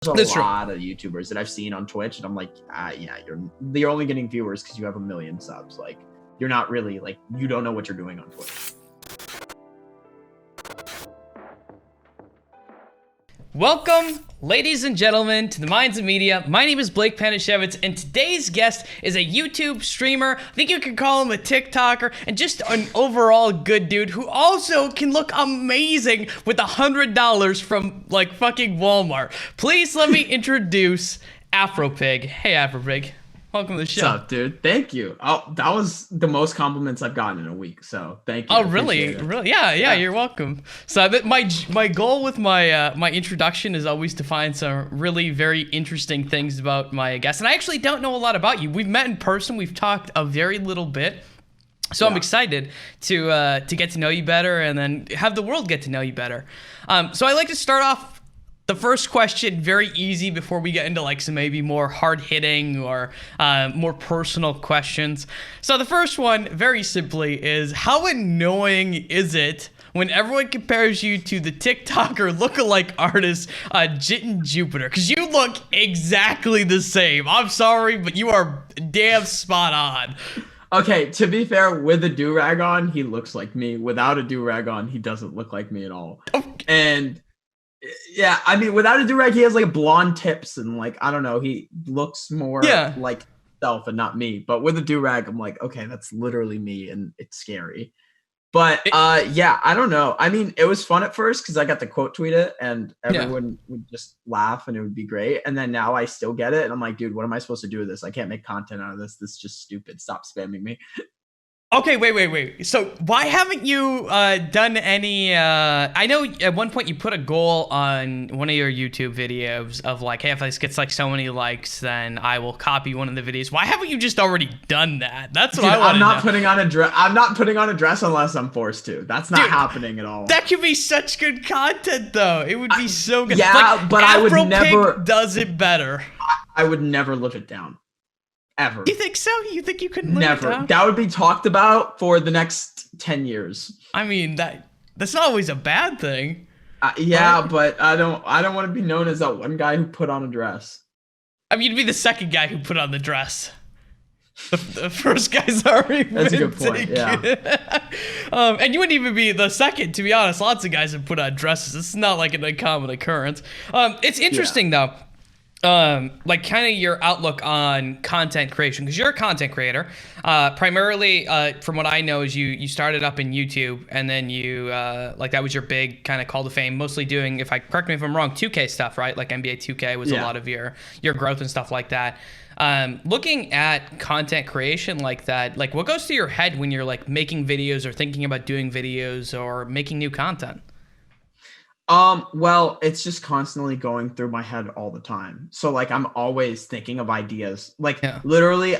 a That's true. lot of YouTubers that I've seen on Twitch, and I'm like, yeah, you're only getting viewers because you have 1 million subs. Like, you're not really like, you don't know what you're doing on Twitch. Welcome, ladies and gentlemen, to the Minds of Media. My name is Blake Panashevitz, and today's guest is a YouTube streamer. I think you could call him a TikToker, and just an overall good dude who also can look amazing with $100 from like fucking Walmart. Please let me introduce Afropig. Hey, Afropig. Welcome to the show. What's up, dude? Thank you. Oh, that was the most compliments I've gotten in a week, so thank you. Oh, really? Really? Yeah, you're welcome. So my goal with my my introduction is always to find some really very interesting things about my guests. And I actually don't know a lot about you. We've met in person. We've talked a very little bit. So I'm excited to get to know you better and then have the world get to know you better. So I like to start off the first question very easy before we get into like some maybe more hard-hitting or more personal questions. So the first one, very simply, is how annoying is it when everyone compares you to the TikToker lookalike artist Jittonjupiter? Because you look exactly the same. I'm sorry, but you are damn spot on. Okay, to be fair, with a do-rag on, he looks like me. Without a do-rag on, he doesn't look like me at all. Okay. And yeah, I mean, without a do-rag, he has like blonde tips and like, I don't know, he looks more like himself and not me. But with a do-rag, I'm like, okay, that's literally me, and it's scary. But yeah, I don't know. I mean, it was fun at first because I got to quote tweet it and everyone would just laugh and it would be great. And then now I still get it. And I'm like, dude, what am I supposed to do with this? I can't make content out of this. This is just stupid. Stop spamming me. Okay, wait. So why haven't you done any, I know at one point you put a goal on one of your YouTube videos of like, hey, if this gets like so many likes, then I will copy one of the videos. Why haven't you just already done that? That's what I want to know. I'm not putting on a dress unless I'm forced to. That's not happening at all. That could be such good content though. It would be so good. Yeah, like, but I would Afropig never does it better. I would never live it down. Ever. You think so? You think you couldn't live Never. it down? That would be talked about for the next 10 years. I mean, that's not always a bad thing. Yeah, but I don't want to be known as that one guy who put on a dress. I mean, you'd be the second guy who put on the dress. The first guy's already That's been a good point, taken. yeah. And you wouldn't even be the second, to be honest. Lots of guys have put on dresses. It's not like an uncommon occurrence. It's interesting, though. Like kind of your outlook on content creation, because you're a content creator. Primarily, from what I know, is you started up in YouTube, and then you like that was your big kind of call to fame. Mostly doing, if I correct me if I'm wrong, 2K stuff, right? Like NBA 2K was a lot of your growth and stuff like that. Looking at content creation like that, like what goes through your head when you're like making videos or thinking about doing videos or making new content? Well, it's just constantly going through my head all the time. So like I'm always thinking of ideas. Like literally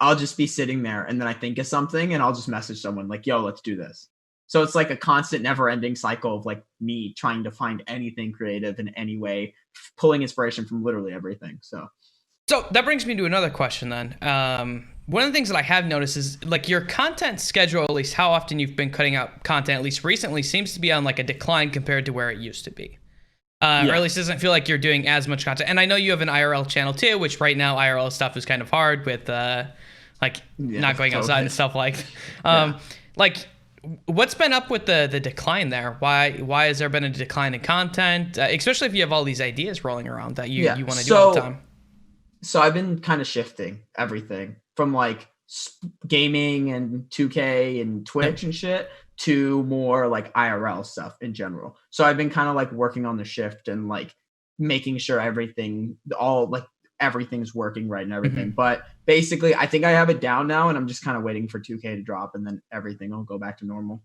I'll just be sitting there and then I think of something and I'll just message someone like, yo, let's do this. So it's like a constant never ending cycle of like me trying to find anything creative in any way, pulling inspiration from literally everything. So that brings me to another question then. One of the things that I have noticed is like your content schedule, at least how often you've been cutting out content, at least recently, seems to be on like a decline compared to where it used to be. Or at least it doesn't feel like you're doing as much content. And I know you have an IRL channel too, which right now IRL stuff is kind of hard with not going outside and stuff like like what's been up with the decline there? Why has there been a decline in content? Especially if you have all these ideas rolling around that you want to do all the time. So I've been kind of shifting everything from like gaming and 2K and Twitch and shit to more like IRL stuff in general. So I've been kind of like working on the shift and like making sure everything's working right and everything. But basically I think I have it down now and I'm just kind of waiting for 2K to drop and then everything will go back to normal.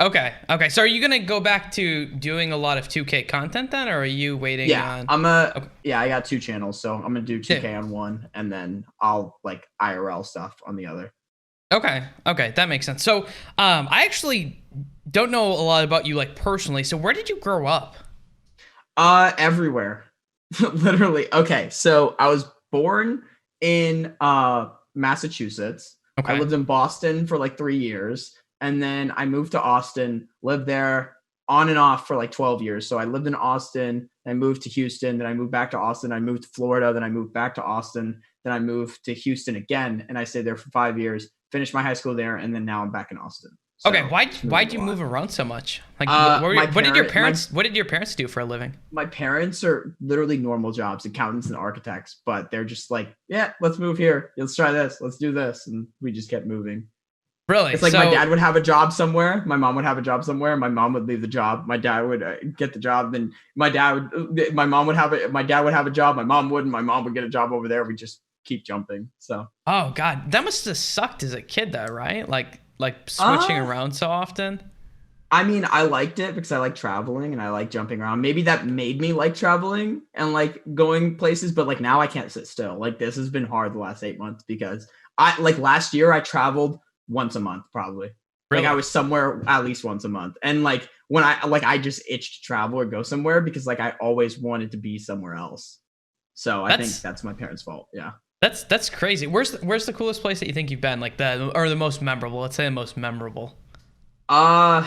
Okay. So are you going to go back to doing a lot of 2K content then, or are you waiting on... I got 2 channels, so I'm going to do 2K on one, and then I'll like IRL stuff on the other. Okay, that makes sense. So I actually don't know a lot about you like personally, so where did you grow up? Everywhere. Literally. Okay, so I was born in Massachusetts. Okay. I lived in Boston for like 3 years. And then I moved to Austin, lived there on and off for like 12 years. So I lived in Austin, I moved to Houston, then I moved back to Austin, I moved to Florida, then I moved back to Austin, then I moved to Houston again, and I stayed there for 5 years, finished my high school there, and then now I'm back in Austin. So okay, why'd you move around so much? Like, what did your parents do for a living? My parents are literally normal jobs, accountants and architects, but they're just like, yeah, let's move here. Let's try this. Let's do this, and we just kept moving. Really? It's like my dad would have a job somewhere, my mom would have a job somewhere, my mom would leave the job, my dad would get the job, then my dad would have a job, my mom wouldn't, my mom would get a job over there. We just keep jumping. So. Oh God, that must have sucked as a kid, though, right? Like switching around so often. I mean, I liked it because I like traveling and I like jumping around. Maybe that made me like traveling and like going places, but like now I can't sit still. Like this has been hard the last 8 months because last year I traveled once a month probably. Really? Like I was somewhere at least once a month. And like when I just itched to travel or go somewhere because like I always wanted to be somewhere else. So I think that's my parents' fault. Yeah. That's crazy. Where's the coolest place that you think you've been? Like the most memorable? Let's say the most memorable. I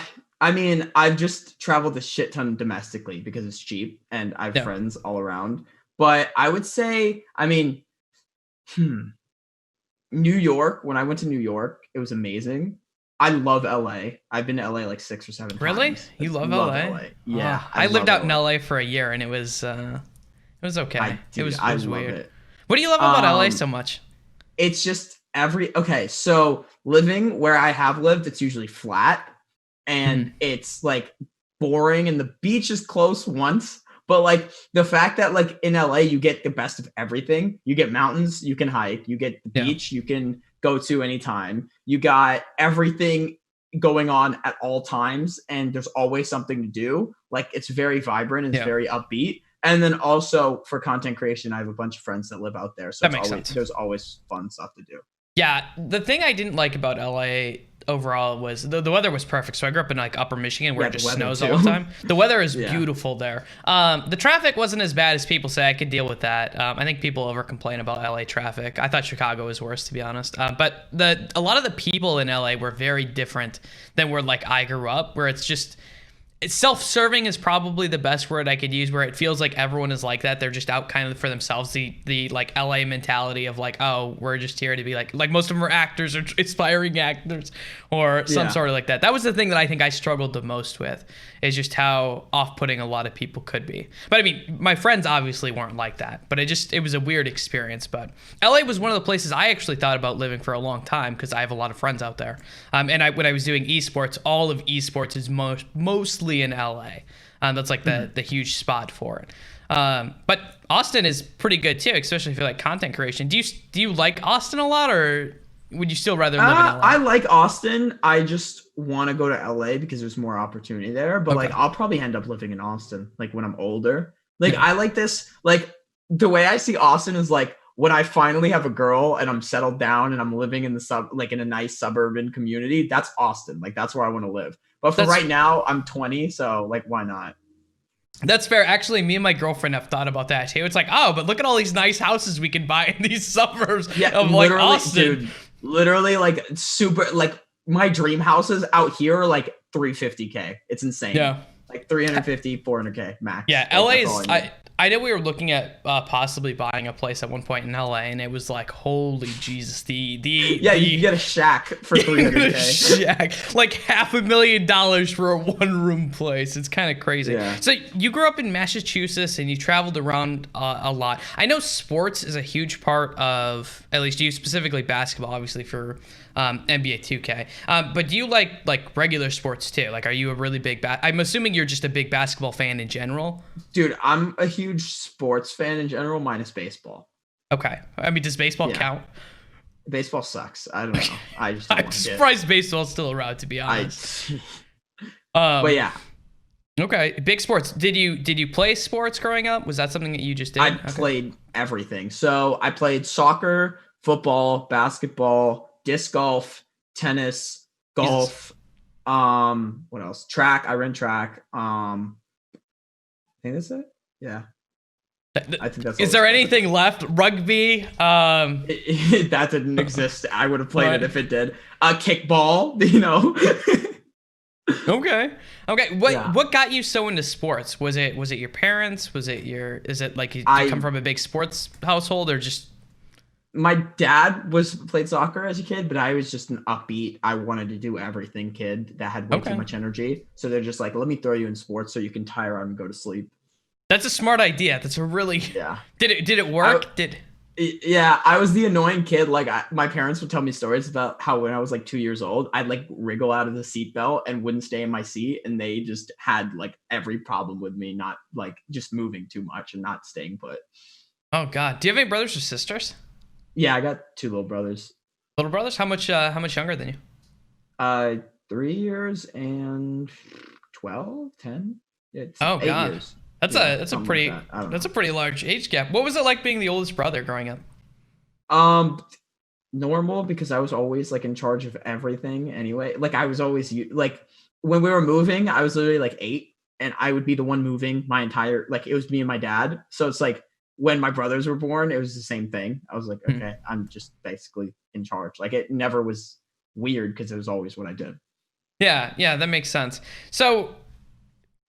mean, I've just traveled a shit ton domestically because it's cheap and I have friends all around. But I would say, I mean, New York, when I went to New York, it was amazing. I love LA. I've been to LA like 6 or 7 times. Really? You love LA? Yeah. I lived out in LA for a year and it was okay. It was weird. It. What do you love about LA so much? It's just so living where I have lived, it's usually flat and it's like boring and the beach is close once. But like the fact that like in LA, you get the best of everything. You get mountains, you can hike, you get the beach, you can go to anytime. You got everything going on at all times and there's always something to do. Like it's very vibrant, it's very upbeat. And then also for content creation, I have a bunch of friends that live out there. So there's always fun stuff to do. Yeah. The thing I didn't like about LA overall was the weather was perfect. So I grew up in like upper Michigan where it just snows all the time. The weather is beautiful there. The traffic wasn't as bad as people say. I could deal with that. I think people over complain about LA traffic. I thought Chicago was worse, to be honest. But a lot of the people in LA were very different than where like I grew up, where it's self-serving is probably the best word I could use, where it feels like everyone is like that. They're just out kind of for themselves. The like LA mentality of like, oh, we're just here to be like most of them are actors or aspiring actors or some sort of like that. That was the thing that I think I struggled the most with, is just how off-putting a lot of people could be. But I mean, my friends obviously weren't like that, but it was a weird experience. But LA was one of the places I actually thought about living for a long time because I have a lot of friends out there. And when I was doing esports, all of esports is mostly in LA. That's like the huge spot for it. But Austin is pretty good too, especially if you like content creation. Do you like Austin a lot, or would you still rather live in LA? I like Austin. I just want to go to LA because there's more opportunity there. But like I'll probably end up living in Austin like when I'm older. Like I like this, like the way I see Austin is like when I finally have a girl and I'm settled down and I'm living in in a nice suburban community, that's Austin. Like that's where I want to live. But for right now, I'm 20, so like why not? That's fair. Actually, me and my girlfriend have thought about that too. It's like, oh, but look at all these nice houses we can buy in these suburbs of like Austin. Dude, literally like super, like my dream houses out here are like $350K. It's insane. Yeah. Like 350, 400K max. Yeah. LA is, I know we were looking at possibly buying a place at one point in LA, and it was like, holy Jesus, you can get a shack for $300K. Shack, like $500,000 for a one-room place. It's kind of crazy. Yeah. So you grew up in Massachusetts and you traveled around a lot. I know sports is a huge part of, at least you specifically basketball, obviously for NBA 2K. But do you like regular sports too? Like, are you a really big I'm assuming you're just a big basketball fan in general. Dude, I'm a huge sports fan in general, minus baseball. Okay. I mean, does baseball count? Baseball sucks. I don't know. I just I'm surprised baseball's still around, to be honest. But yeah. Okay, big sports. Did you play sports growing up? Was that something that you just did? I played everything. So I played soccer, football, basketball, disc golf, tennis, golf. What else? Track. I ran track. I think that's it. Yeah. I think that's. Is there anything left? Rugby. That didn't exist. I would have played it if it did. Kickball. You know. Okay. Okay. What Yeah. what got you so into sports? Was it your parents? Is it like you come I from a big sports household or just My dad played soccer as a kid, but I was just an upbeat, I wanted to do everything kid that had way too okay. much energy. So they're just like, let me throw you in sports so you can tire out and go to sleep. That's a smart idea. That's a really Yeah. did it I work? Did Yeah, I was the annoying kid. Like my parents would tell me stories about how when I was like 2 years old, I'd like wriggle out of the seatbelt and wouldn't stay in my seat, and they just had like every problem with me not like just moving too much and not staying put. Oh God. Do you have any brothers or sisters? Yeah, I got two little brothers. Little brothers? How much younger than you? Uh, 3 years and 12, 10. It's Oh eight God. years. That's Yeah, a that's a something like pretty that. I don't that's know. a pretty large age gap. What was it like being the oldest brother growing up? Um, Normal because I was always like in charge of everything anyway. Like I was always like when we were moving, I was literally like 8 and I would be the one moving my entire like it was me and my dad. So it's like when my brothers were born, it was the same thing. I was like, Hmm. okay, I'm just basically in charge. Like it never was weird because it was always what I did. Yeah, yeah, that makes sense. So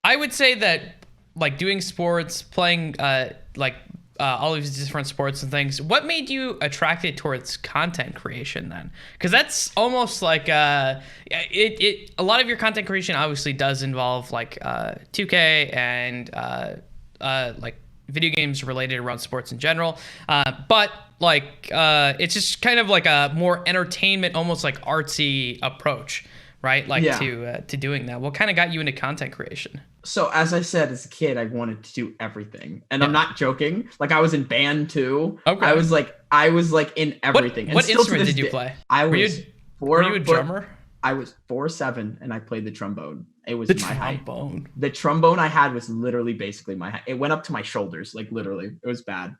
I would say that like doing sports, playing all of these different sports and things. What made you attracted towards content creation then? Because that's almost like it. A lot of your content creation obviously does involve like 2K and like video games related around sports in general. But like it's just kind of like a more entertainment, almost like artsy approach, right? Like Yeah. to doing that. What kind of got you into content creation? So as I said, as a kid, I wanted to do everything, and I'm Yeah. not joking. Like I was in band too. Okay. I was like in What everything, and what still to instrument this did you day, play? I Were was you were you a 4 foot. drummer? I was 4'7", and I played the trombone. It The was my height. trombone. The trombone I had was literally basically my height. It went up to my shoulders, like literally. It was bad.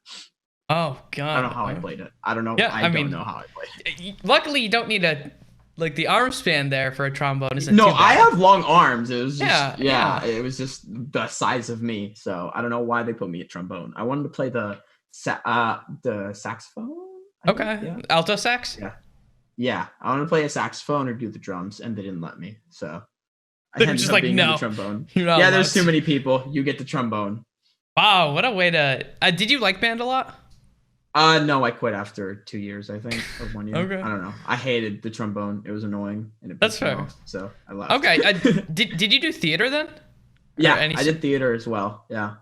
Oh I don't God. know how I played it. I don't know. Yeah, I I don't know mean, how I played it. luckily you don't need a like the arm span there for a trombone isn't No, too I bad. have long arms. It was Yeah, just yeah. it was just the size of me. So I don't know why they put me at trombone. I wanted to play the saxophone. I think. Okay. Yeah, Alto sax? yeah, yeah. I wanted to play a saxophone or do the drums, and they didn't let me. So I They're ended just up like, being in the no, trombone. you're not Yeah, allowed there's too to. many people. You get the trombone. Wow, what a way to did you like band a lot? No, I quit after 2 years, I think, or 1 year. Okay. I don't know. I hated the trombone. It was annoying and it That's pissed me fair. off. So I left. Okay. Did you do theater then? Or Yeah, any I did theater as well. Yeah.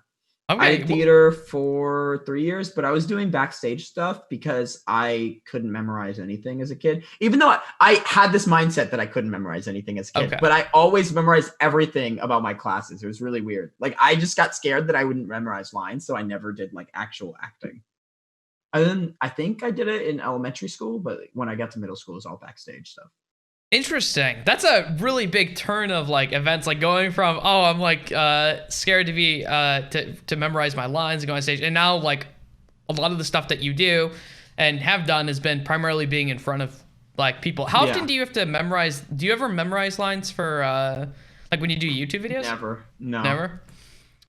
I Okay. did theater for 3 years, but I was doing backstage stuff because I couldn't memorize anything as a kid. Even though I had this mindset that I couldn't memorize anything as a kid, Okay. but I always memorized everything about my classes. It was really weird. Like I just got scared that I wouldn't memorize lines, so I never did like actual acting. And then I think I did it in elementary school, but when I got to middle school, it was all backstage stuff. Interesting. That's a really big turn of like events, like going from I'm like scared to be to memorize my lines and go on stage, and now like a lot of the stuff that you do and have done has been primarily being in front of like people. How often Yeah. do you have to memorize? Do you ever memorize lines for like when you do YouTube videos? Never. No. Never.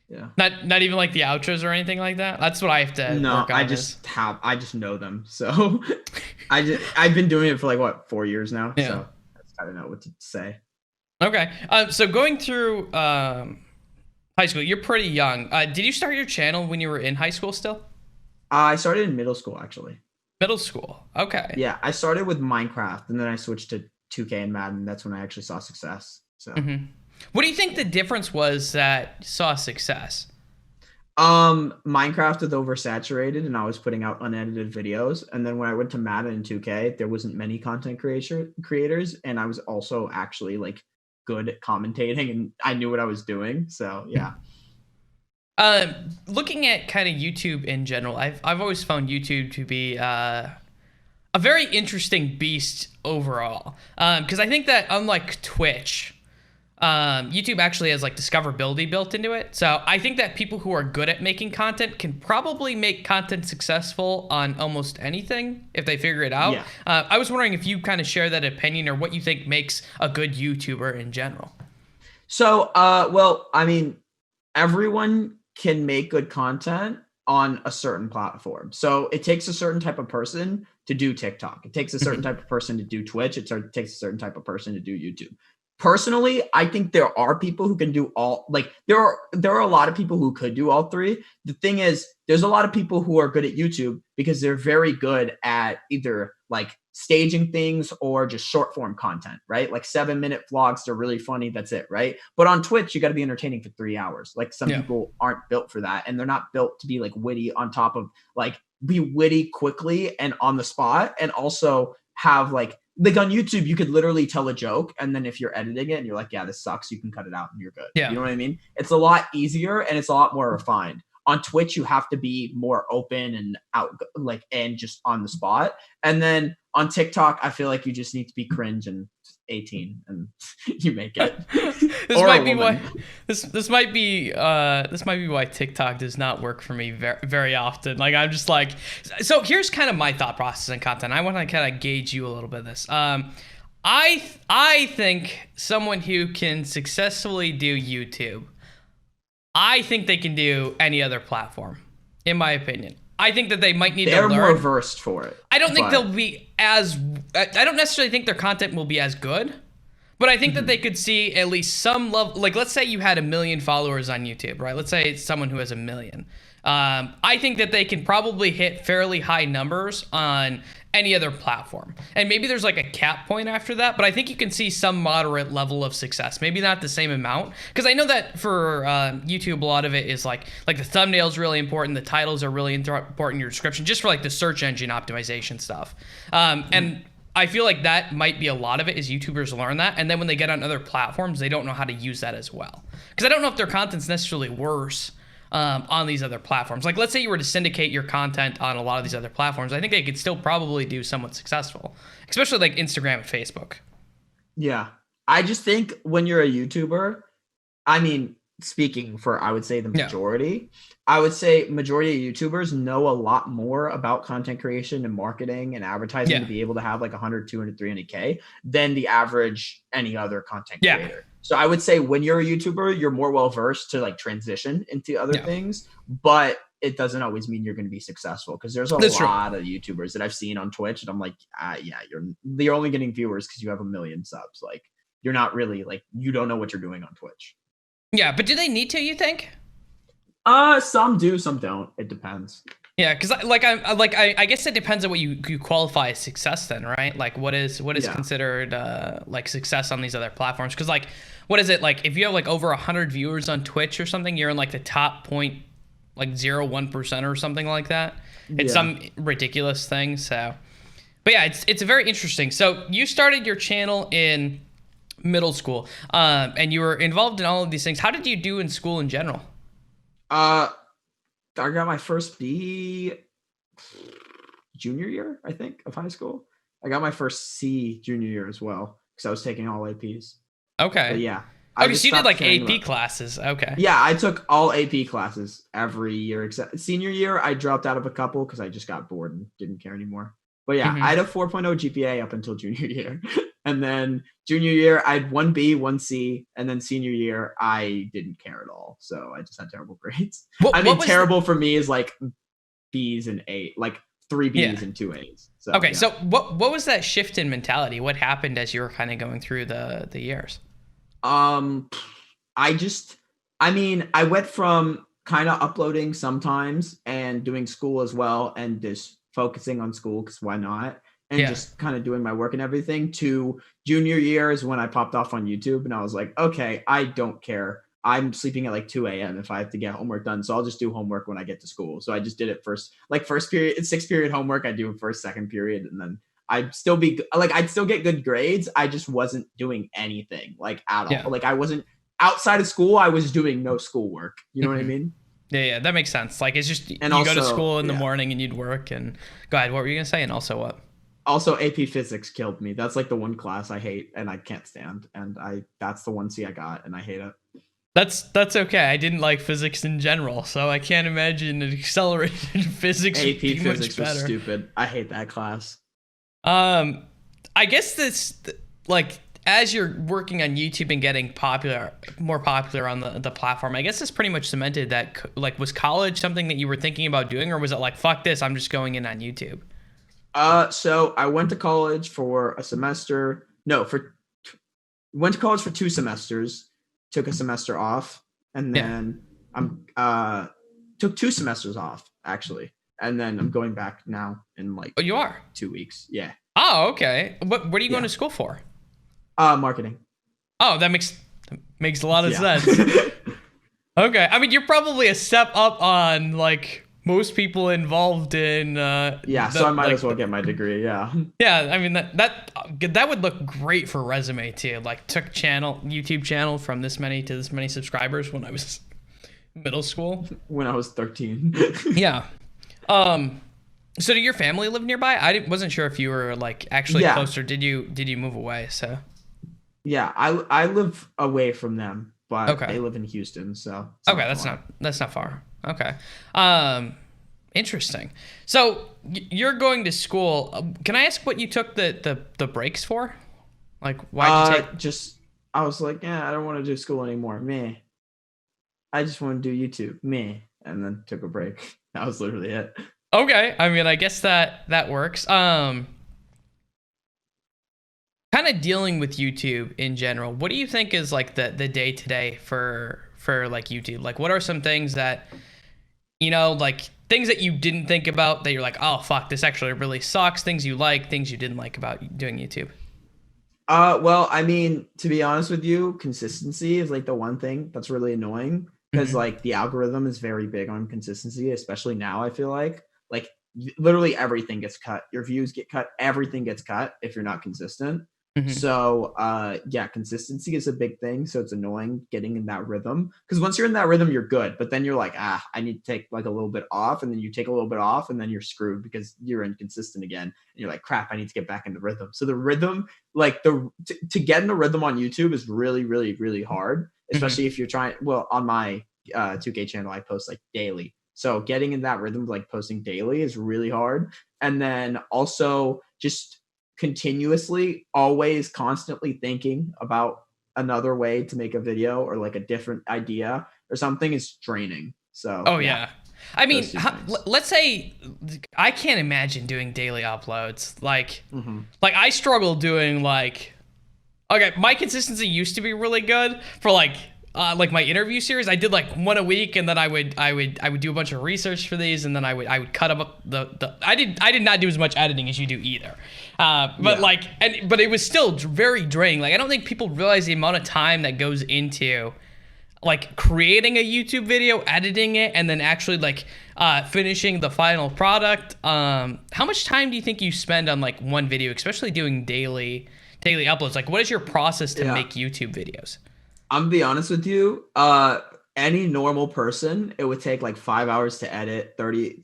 Yeah. Not even like the outros or anything like that. That's what I have to No, work on. I just know them. So I've been doing it for like what, 4 years now. Yeah. So I don't know what to say. Okay. So going through high school, you're pretty young. Did you start your channel when you were in high school still? I started in middle school actually. Middle school. Okay. Yeah, I started with Minecraft and then I switched to 2K and Madden. That's when I actually saw success. So What do you think the difference was that saw success? Minecraft was oversaturated and I was putting out unedited videos. And then when I went to Madden and 2K, there wasn't many content creators, and I was also actually like good at commentating and I knew what I was doing. So yeah. Looking at kind of YouTube in general, I've always found YouTube to be a very interesting beast overall. Because I think that unlike Twitch, YouTube actually has like discoverability built into it. So I think that people who are good at making content can probably make content successful on almost anything if they figure it out. Yeah. I was wondering if you kind of share that opinion or what you think makes a good YouTuber in general. So, well, I mean, everyone can make good content on a certain platform. So it takes a certain type of person to do TikTok. It takes a certain type of person to do Twitch. It takes a certain type of person to do YouTube. Personally, I think there are people who can do all, like there are a lot of people who could do all three. The thing is, there's a lot of people who are good at YouTube because they're very good at either like staging things or just short form content, right? Like 7-minute vlogs, they're really funny. That's it, right? But on Twitch, you got to be entertaining for 3 hours. Like some people aren't built for that, and they're not built to be like witty on top of like be witty quickly and on the spot, and also have like on YouTube, you could literally tell a joke, and then if you're editing it and you're like, yeah, this sucks, you can cut it out and you're good. Yeah. You know what I mean? It's a lot easier and it's a lot more refined. On Twitch, you have to be more open and out, like, and just on the spot. And then on TikTok, I feel like you just need to be cringe and 18 and you make it. This might be why this might be why TikTok does not work for me very, very often. Like I'm just like, so here's kind of my thought process and content. I want to kind of gauge you a little bit of this. I think someone who can successfully do YouTube, I think they can do any other platform, in my opinion. I think that they might need to learn. They're more versed for it. I don't think they'll be as... I don't necessarily think their content will be as good, but I think that they could see at least some level... Like, let's say you had 1 million followers on YouTube, right? Let's say it's someone who has 1 million. I think that they can probably hit fairly high numbers on any other platform. And maybe there's like a cap point after that, but I think you can see some moderate level of success. Maybe not the same amount. Because I know that for YouTube, a lot of it is like the thumbnail is really important. The titles are really important, your description, just for like the search engine optimization stuff. And I feel like that might be a lot of it is YouTubers learn that. And then when they get on other platforms, they don't know how to use that as well. Because I don't know if their content's necessarily worse on these other platforms. Like, let's say you were to syndicate your content on a lot of these other platforms. I think they could still probably do somewhat successful, especially like Instagram and Facebook. Yeah. I just think when you're a YouTuber, I mean, speaking for, I would say the majority, I would say majority of YouTubers know a lot more about content creation and marketing and advertising to be able to have like 100, 200, 300K than the average any other content creator. So I would say when you're a YouTuber, you're more well-versed to like transition into other things, but it doesn't always mean you're going to be successful because there's a lot of YouTubers that I've seen on Twitch and I'm like, yeah, you're only getting viewers because you have 1 million subs. Like you're not really like, you don't know what you're doing on Twitch. Yeah, but do they need to, you think? Some do, some don't. It depends. Yeah, because I guess it depends on what you qualify as success then, right? Like what is considered like success on these other platforms? Because like what is it like if you have like over 100 viewers on Twitch or something, you're in like the top 0.01% or something like that. It's some ridiculous thing. So, but yeah, it's very interesting. So you started your channel in middle school, and you were involved in all of these things. How did you do in school in general? I got my first B junior year, I think, of high school. I got my first C junior year as well because I was taking all APs. Okay. But yeah. Okay, so you did like AP classes. Okay. Yeah, I took all AP classes every year except senior year. I dropped out of a couple because I just got bored and didn't care anymore. But yeah, I had a 4.0 GPA up until junior year. And then junior year, I had 1 B, 1 C. And then senior year, I didn't care at all. So I just had terrible grades. Terrible for me is like B's and A, like 3 B's and 2 A's. So, okay, so what was that shift in mentality? What happened as you were kind of going through the years? I went from kind of uploading sometimes and doing school as well and just focusing on school because why not? And just kind of doing my work and everything to junior year is when I popped off on YouTube and I was like, okay, I don't care. I'm sleeping at like 2 a.m. if I have to get homework done. So I'll just do homework when I get to school. So I just did it first period, 6th period homework. I do first, second period. And then I'd still get good grades. I just wasn't doing anything like at all. Like I wasn't outside of school. I was doing no schoolwork. You know what I mean? Yeah, that makes sense. Like it's just, and you go to school in the morning and you'd work and go ahead. What were you going to say? And also what? Also, AP Physics killed me. That's like the one class I hate and I can't stand. And that's the 1 C I got and I hate it. That's okay. I didn't like physics in general, so I can't imagine an accelerated physics AP would be Physics much better. Was stupid. I hate that class. I guess this, like, as you're working on YouTube and getting more popular on the platform, I guess this pretty much cemented that, like, was college something that you were thinking about doing, or was it like, fuck this, I'm just going in on YouTube? So I went to college for a semester. No, for went to college for 2 semesters, took a semester off, and then I'm took 2 semesters off actually, and then I'm going back now in like. Oh, you are 2 weeks. Yeah. Oh, okay. What are you going to school for? Marketing. Oh, that makes a lot of sense. Okay, I mean, you're probably a step up on like most people involved in. So I might as well get my degree. Yeah. Yeah, I mean that would look great for a resume too. Like took YouTube channel from this many to this many subscribers when I was middle school. When I was 13. Yeah. So do your family live nearby? Wasn't sure if you were like actually close, or did you move away? So. Yeah, I live away from them, but they live in Houston, so. Okay, that's not far. Okay. Interesting. So you're going to school. Can I ask what you took the breaks for? Like why did you take? I was like, I don't want to do school anymore. Me. I just want to do YouTube. Me. And then took a break. That was literally it. Okay. I mean, I guess that works. Kind of dealing with YouTube in general, what do you think is like the day to day for like YouTube? Like, what are some things that, like things that you didn't think about that you're like, oh fuck, this actually really sucks? Things you like, things you didn't like about doing YouTube? Well, I mean, to be honest with you, consistency is like the one thing that's really annoying, because like the algorithm is very big on consistency, especially now. I feel like literally everything gets cut. Your views get cut. Everything gets cut if you're not consistent. So consistency is a big thing. So it's annoying getting in that rhythm, because once you're in that rhythm, you're good. But then you're like, I need to take like a little bit off, and then you take a little bit off, and then you're screwed because you're inconsistent again. And you're like, crap, I need to get back in the rhythm. So the rhythm, like to get in the rhythm on YouTube is really, really, really hard, especially if you're trying. Well, on my 2K channel, I post like daily. So getting in that rhythm of like posting daily is really hard. And then also just continuously, always constantly thinking about another way to make a video or like a different idea or something is draining. So I mean, let's say I can't imagine doing daily uploads. Like I struggle doing my consistency used to be really good for like my interview series. I did like one a week, and then I would do a bunch of research for these, and then I would cut them up. I did not do as much editing as you do either. But it was still very draining. Like, I don't think people realize the amount of time that goes into like creating a YouTube video, editing it, and then actually like finishing the final product. How much time do you think you spend on like one video, especially doing daily uploads? Like, what is your process to make YouTube videos? I'm gonna be honest with you. Any normal person, it would take like 5 hours to edit, 30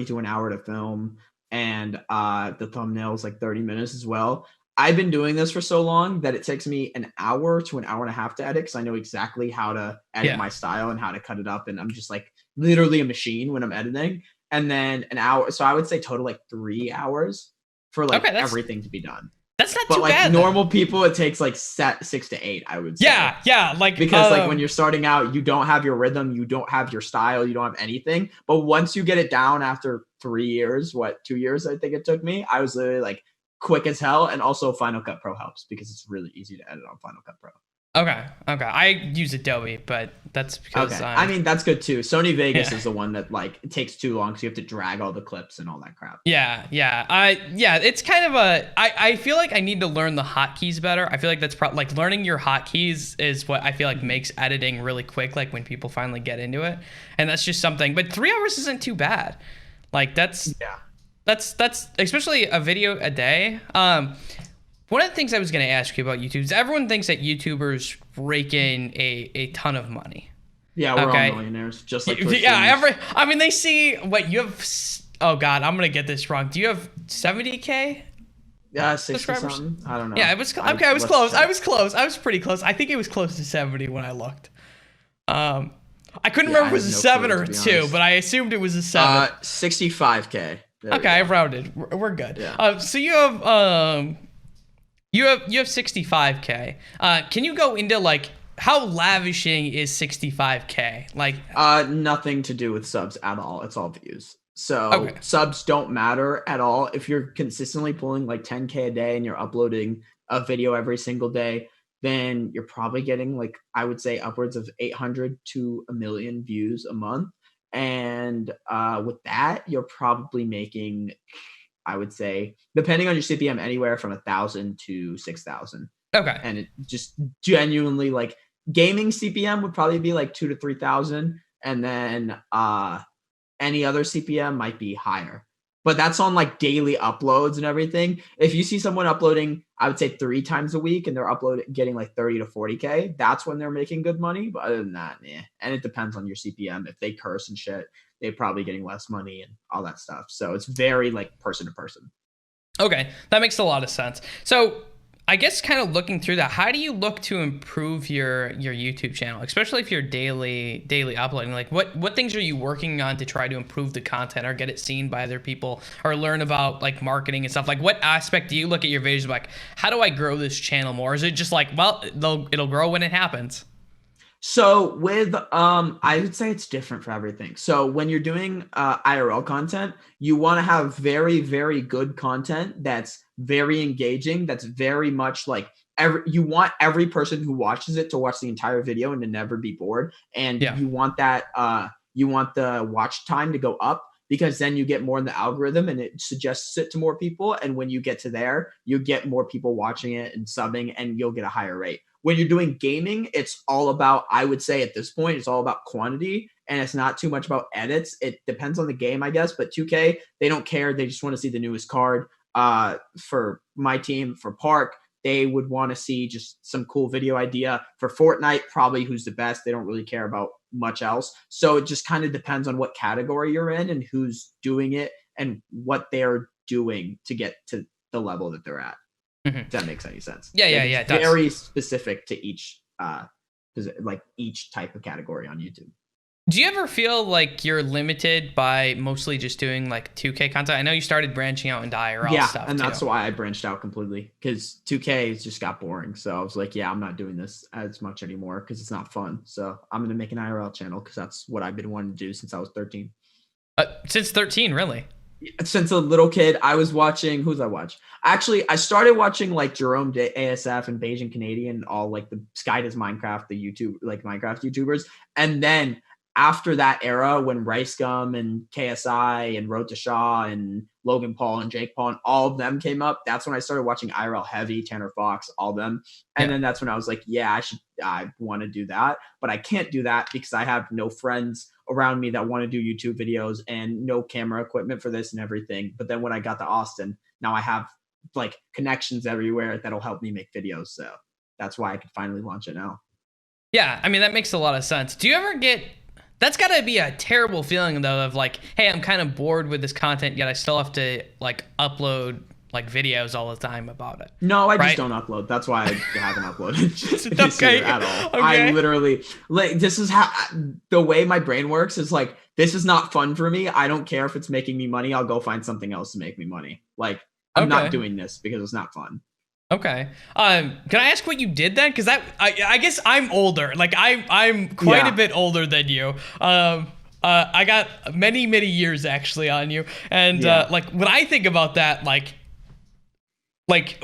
to an hour to film, and the thumbnails like 30 minutes as well. I've been doing this for so long that it takes me an hour to an hour and a half to edit, because I know exactly how to edit my style and how to cut it up, and I'm just like literally a machine when I'm editing. And then an hour, so I would say total like 3 hours for like everything to be done. That's not too bad. But like normal people, it takes like 6 to 8, I would say. Yeah. Like, because like when you're starting out, you don't have your rhythm, you don't have your style, you don't have anything. But once you get it down after 3 years, 2 years, I think it took me, I was literally like quick as hell. And also Final Cut Pro helps because it's really easy to edit on Final Cut Pro. Okay. I use Adobe, but that's because I mean, that's good too. Sony Vegas is the one that like it takes too long, so you have to drag all the clips and all that crap. Yeah. It's kind of I feel like I need to learn the hotkeys better. I feel like that's like learning your hotkeys is what I feel like makes editing really quick, like when people finally get into it. And that's just something. But 3 hours isn't too bad. Like that's especially a video a day. One of the things I was going to ask you about YouTube is everyone thinks that YouTubers rake in a ton of money. Yeah, we're all millionaires, just like I mean, they see what you have. Oh God, I'm gonna get this wrong. Do you have 70K? Yeah, 60 something. I don't know. Yeah, it was okay. I was close. I was pretty close. I think it was close to 70 when I looked. I couldn't remember if it was a 7 or a 2, but I assumed it was a 7. 65K. Okay, I rounded. We're good. Yeah. So you have You have 65K. Can you go into like how lavishing is 65K? Like nothing to do with subs at all. It's all views. So subs don't matter at all. If you're consistently pulling like 10K a day and you're uploading a video every single day, then you're probably getting like, I would say upwards of 800 to a million views a month. And with that, you're probably making, I would say, depending on your CPM, anywhere from 1,000 to 6,000. Okay. And it just genuinely, like, gaming CPM would probably be like 2 to 3,000, and then any other CPM might be higher. But that's on like daily uploads and everything. If you see someone uploading, I would say 3 times a week, and they're getting like 30 to 40K, that's when they're making good money. But other than that, yeah. And it depends on your CPM. If they curse and shit, they're probably getting less money and all that stuff. So it's very like person to person. Okay, that makes a lot of sense. So I guess kind of looking through that, how do you look to improve your YouTube channel, especially if you're daily uploading? Like what things are you working on to try to improve the content or get it seen by other people or learn about like marketing and stuff? Like what aspect do you look at your videos like, how do I grow this channel more? Is it just like, well, it'll grow when it happens? So with I would say it's different for everything. So when you're doing IRL content, you want to have very, very good content that's very engaging, that's very much like you want every person who watches it to watch the entire video and to never be bored. And Yeah. you want that you want the watch time to go up, because then you get more in the algorithm and it suggests it to more people. And when you get to there, you get more people watching it and subbing, and you'll get a higher rate. When you're doing gaming, it's all about, I would say at this point, it's all about quantity, and it's not too much about edits. It depends on the game, I guess, but 2K, they don't care. They just want to see the newest card. For my team, for Park, they would want to see just some cool video idea. For Fortnite, probably who's the best. They don't really care about much else. So it just kind of depends on what category you're in and who's doing it and what they're doing to get to the level that they're at. If that makes any sense. Yeah, yeah, yeah. It's very specific to each like each type of category on YouTube. Do you ever feel like you're limited by mostly just doing like 2K content? I know you started branching out into IRL stuff. Yeah, and that's too. why I branched out completely, because 2K just got boring. So I was like, yeah, I'm not doing this as much anymore because it's not fun. So I'm gonna make an IRL channel because that's what I've been wanting to do since I was 13. Since 13, really? Since a little kid, I was watching. Who's I watch? Actually, I started watching like Jerome ASF and Beijing Canadian, and all like the Sky Does Minecraft, the YouTube like Minecraft YouTubers, and then after that era, when Rice Gum and KSI and Road to Shaw and Logan Paul and Jake Paul and all of them came up, that's when I started watching IRL Heavy, Tanner Fox, all of them. And then that's when I was like, yeah, I want to do that, but I can't do that because I have no friends around me that want to do YouTube videos and no camera equipment for this and everything. But then when I got to Austin, now I have like connections everywhere that'll help me make videos. So that's why I could finally launch it now. Yeah, I mean, that makes a lot of sense. Do you ever get... That's got to be a terrible feeling, though, of like, hey, I'm kind of bored with this content, yet I still have to like upload like videos all the time about it. No, I just don't upload. That's why I haven't uploaded Okay. at all. Okay. I literally, like, this is how the way my brain works is like, this is not fun for me. I don't care if it's making me money. I'll go find something else to make me money. Like, I'm not doing this because it's not fun. Okay. Can I ask what you did then? Because I guess I'm older. Like I'm quite a bit older than you. I got many years actually on you, and like when I think about that, like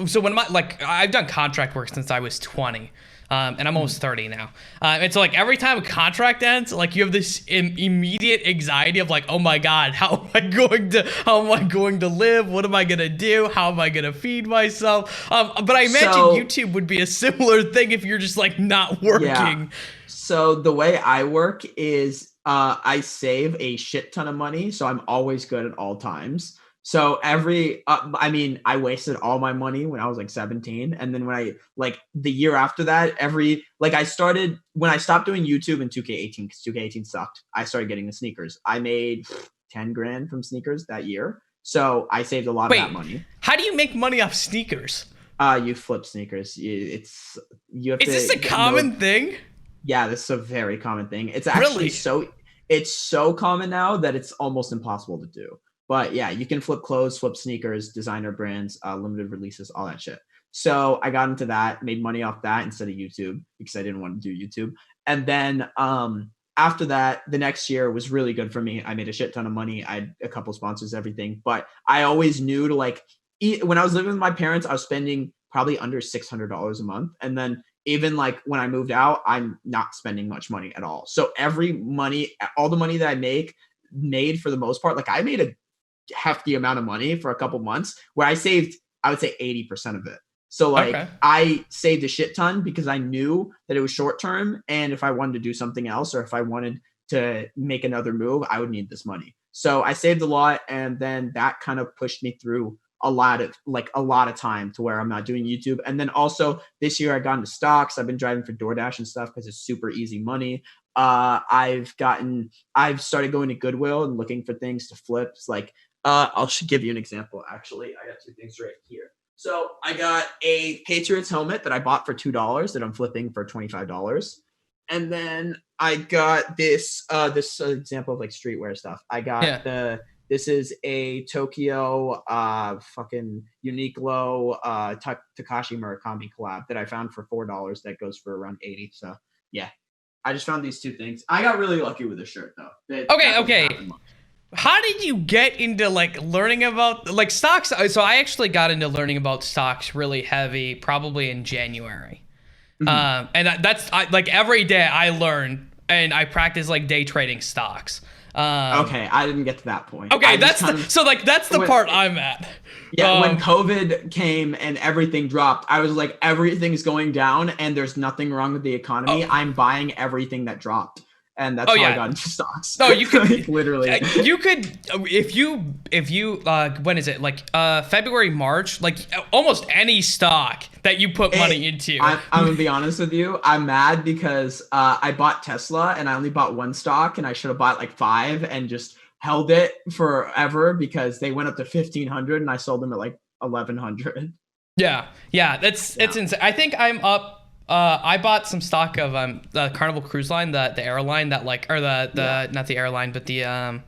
so when I've done contract work since I was 20. And I'm almost 30 now. And so like every time a contract ends, like you have this immediate anxiety of like, oh my God, how am I going to live? What am I going to do? How am I going to feed myself? But I imagine YouTube would be a similar thing if you're just like not working. Yeah. So the way I work is I save a shit ton of money. So I'm always good at all times. So I mean, I wasted all my money when I was like 17. And then when I like the year after that, when I stopped doing YouTube in 2K18 because 2K18 sucked, I started getting the sneakers. I made 10 grand from sneakers that year. So I saved a lot of that money. How do you make money off sneakers? You flip sneakers. Is this a common thing? Yeah, this is a very common thing. It's actually it's so common now that it's almost impossible to do. But yeah, you can flip clothes, flip sneakers, designer brands, limited releases, all that shit. So I got into that, made money off that instead of YouTube because I didn't want to do YouTube. And then after that, the next year was really good for me. I made a shit ton of money. I had a couple sponsors, everything. But I always knew to like, when I was living with my parents, I was spending probably under $600 a month. And then even like when I moved out, I'm not spending much money at all. So all the money that I made for the most part, like I made a hefty amount of money for a couple months where I saved, I would say 80% of it. So like I saved a shit ton because I knew that it was short term. And if I wanted to do something else, or if I wanted to make another move, I would need this money. So I saved a lot. And then that kind of pushed me through a lot of time to where I'm not doing YouTube. And then also this year I got into stocks. I've been driving for DoorDash and stuff because it's super easy money. I've started going to Goodwill and looking for things to flip. It's like, I'll give you an example. Actually, I got two things right here. So I got a Patriots helmet that I bought for $2 that I'm flipping for $25. And then I got this example of like streetwear stuff. I got this is a Tokyo fucking Uniqlo Takashi Murakami collab that I found for $4 that goes for around 80. So yeah, I just found these two things. I got really lucky with the shirt though. Okay. How did you get into like learning about like stocks? So I actually got into learning about stocks really heavy, probably in January. Mm-hmm. And that's like every day I learn and I practice like day trading stocks. Okay, I didn't get to that point. Okay, that's the part I'm at. Yeah, when COVID came and everything dropped, I was like, everything's going down and there's nothing wrong with the economy. I'm buying everything that dropped. And that's how I got into stocks. No, you could like, literally. You could if you when is it like February, March, like almost any stock that you put money into. I'm gonna be honest with you. I'm mad because I bought Tesla and I only bought one stock and I should have bought like 5 and just held it forever because they went up to 1,500 and I sold them at like 1,100. Yeah, it's insane. I think I'm up. I bought some stock of the Carnival Cruise Line, the airline that like, or the not the airline, but the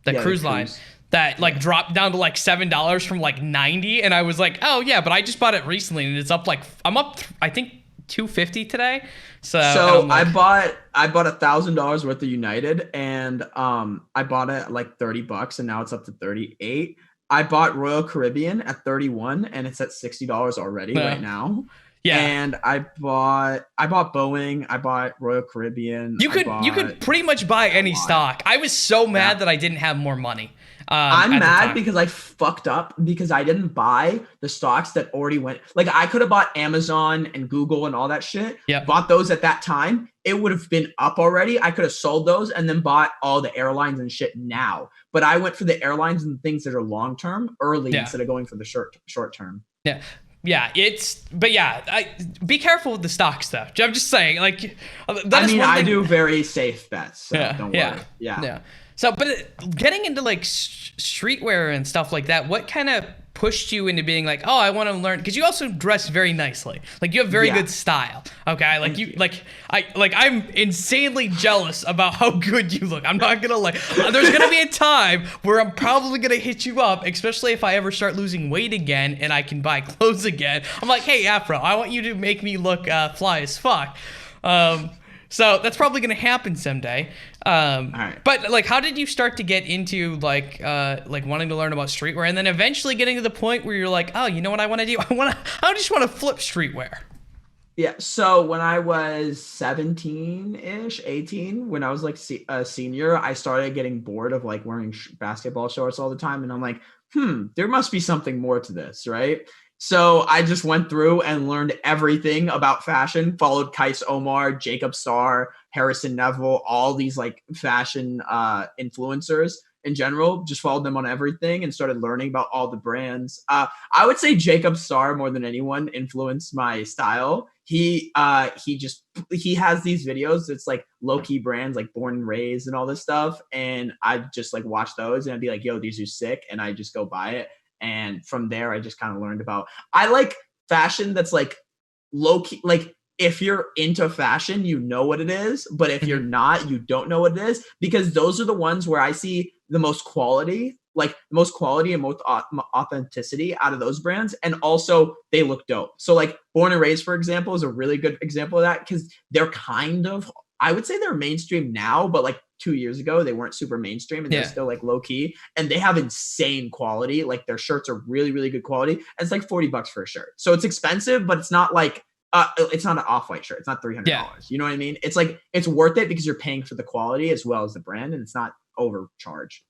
cruise line that like dropped down to like $7 from like 90, and I was like, oh yeah, but I just bought it recently and it's up like I'm up I think 250 today. So like, I bought $1,000 worth of United and I bought it at like $30 and now it's up to 38. I bought Royal Caribbean at 31 and it's at $60 already right now. Yeah, and I bought Boeing. I bought Royal Caribbean. You could pretty much buy any stock. I was so mad that I didn't have more money. I'm mad because I fucked up because I didn't buy the stocks that already went. Like I could have bought Amazon and Google and all that shit. Yeah, bought those at that time. It would have been up already. I could have sold those and then bought all the airlines and shit now. But I went for the airlines and things that are long term early instead of going for the short term. Yeah. Yeah, be careful with the stock stuff. I'm just saying, like, I do very safe bets. So don't worry. Yeah. So, but getting into like streetwear and stuff like that, what kind of pushed you into being like, oh, I want to learn? Because you also dress very nicely. Like you have very good style. Okay, like I'm insanely jealous about how good you look. I'm not gonna like. There's gonna be a time where I'm probably gonna hit you up, especially if I ever start losing weight again and I can buy clothes again. I'm like, hey Afro, I want you to make me look fly as fuck. So that's probably gonna happen someday. All right. But like, how did you start to get into like wanting to learn about streetwear, and then eventually getting to the point where you're like, oh, you know what I want to do? I just want to flip streetwear. Yeah. So when I was 17-ish, 18, when I was like a senior, I started getting bored of like wearing basketball shorts all the time, and I'm like, there must be something more to this, right? So I just went through and learned everything about fashion, followed Kais Omar, Jacob Starr, Harrison Neville, all these like fashion influencers in general, just followed them on everything and started learning about all the brands. I would say Jacob Starr more than anyone influenced my style. He has these videos. It's like low-key brands like Born and Raised and all this stuff. And I just like watch those and I'd be like, yo, these are sick. And I just go buy it. And from there, I just kind of learned about, I like fashion that's like low key, like if you're into fashion, you know what it is, but if you're not, you don't know what it is, because those are the ones where I see the most quality, and most authenticity out of those brands. And also they look dope. So like Born and Raised, for example, is a really good example of that because they're kind of, I would say they're mainstream now, but like 2 years ago, they weren't super mainstream and they're still like low key, and they have insane quality. Like their shirts are really, really good quality. And it's like $40 for a shirt. So it's expensive, but it's not like It's not an off-white shirt. It's not $300. Yeah. You know what I mean? It's like, it's worth it because you're paying for the quality as well as the brand, and it's not overcharged.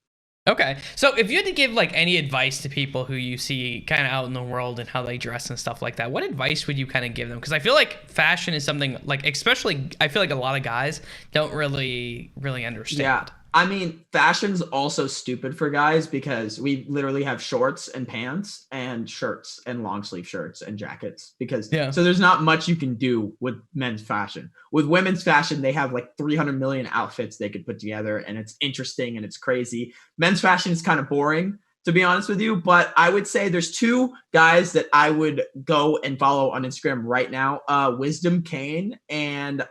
Okay. So if you had to give like any advice to people who you see kind of out in the world and how they dress and stuff like that, what advice would you kind of give them? Because I feel like fashion is something like, especially, I feel like a lot of guys don't really understand. Yeah. I mean, fashion's also stupid for guys because we literally have shorts and pants and shirts and long sleeve shirts and jackets so there's not much you can do with men's fashion. With women's fashion, they have like 300 million outfits they could put together, and it's interesting and it's crazy. Men's fashion is kind of boring, to be honest with you, but I would say there's two guys that I would go and follow on Instagram right now. Wisdom Kane and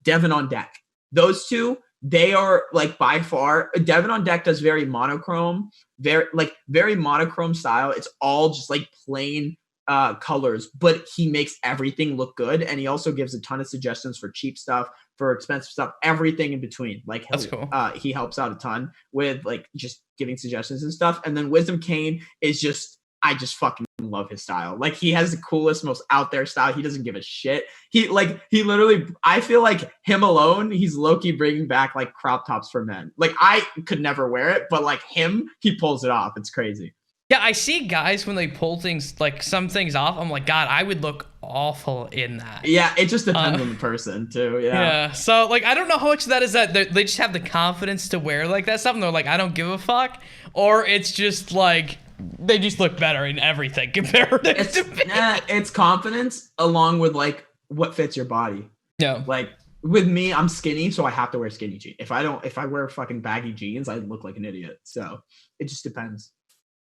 Devin on Deck. Those two, they are like by far, Devin on Deck does very monochrome style. It's all just like plain colors, but he makes everything look good. And he also gives a ton of suggestions for cheap stuff, for expensive stuff, everything in between. Like that's cool. He helps out a ton with like just giving suggestions and stuff. And then Wisdom Kane is just, I just fucking love his style. Like, he has the coolest, most out there style. He doesn't give a shit. He literally, I feel like him alone, he's low-key bringing back like crop tops for men. Like, I could never wear it, but like him, he pulls it off. It's crazy. Yeah, I see guys when they pull things, like some things off, I'm like, God, I would look awful in that. Yeah, it just depends on the person too. Yeah. So like, I don't know how much of that is that they just have the confidence to wear like that stuff and they're like, I don't give a fuck. Or it's just like, they just look better in everything compared to it's confidence along with like what fits your body. Yeah. Like with me, I'm skinny, so I have to wear skinny jeans. If I wear fucking baggy jeans, I look like an idiot. So it just depends.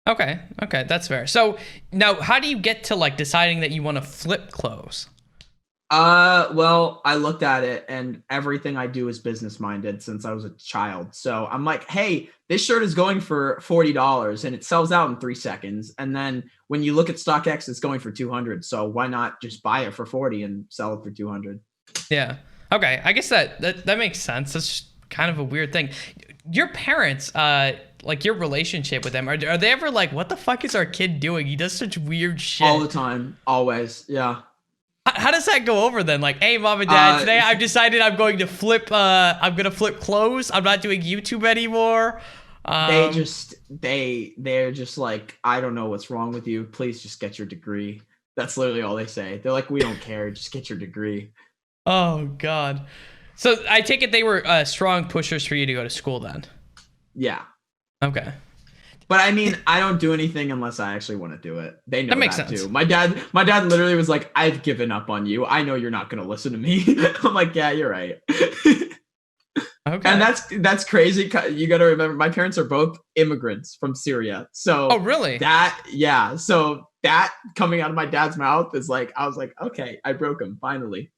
Okay, that's fair. So now, how do you get to like deciding that you want to flip clothes? Well, I looked at it, and everything I do is business minded since I was a child. So I'm like, hey, this shirt is going for $40 and it sells out in 3 seconds. And then when you look at StockX, it's going for 200. So why not just buy it for 40 and sell it for 200? Yeah. Okay. I guess that makes sense. That's just kind of a weird thing. Your parents, like your relationship with them, are they ever like, what the fuck is our kid doing? He does such weird shit. All the time. Always. Yeah. How does that go over then? Like, hey, mom and dad, today I've decided I'm going to flip clothes. I'm not doing YouTube anymore. They're just like, I don't know what's wrong with you. Please just get your degree. That's literally all they say. They're like, we don't care. Just get your degree. Oh, God. So I take it they were strong pushers for you to go to school then? Yeah. Okay. But I mean, I don't do anything unless I actually want to do it. They know that makes sense too. My dad literally was like, I've given up on you. I know you're not going to listen to me. I'm like, yeah, you're right. Okay. And that's crazy. You got to remember, my parents are both immigrants from Syria. So oh, really? So that coming out of my dad's mouth is like, I was like, okay, I broke him finally.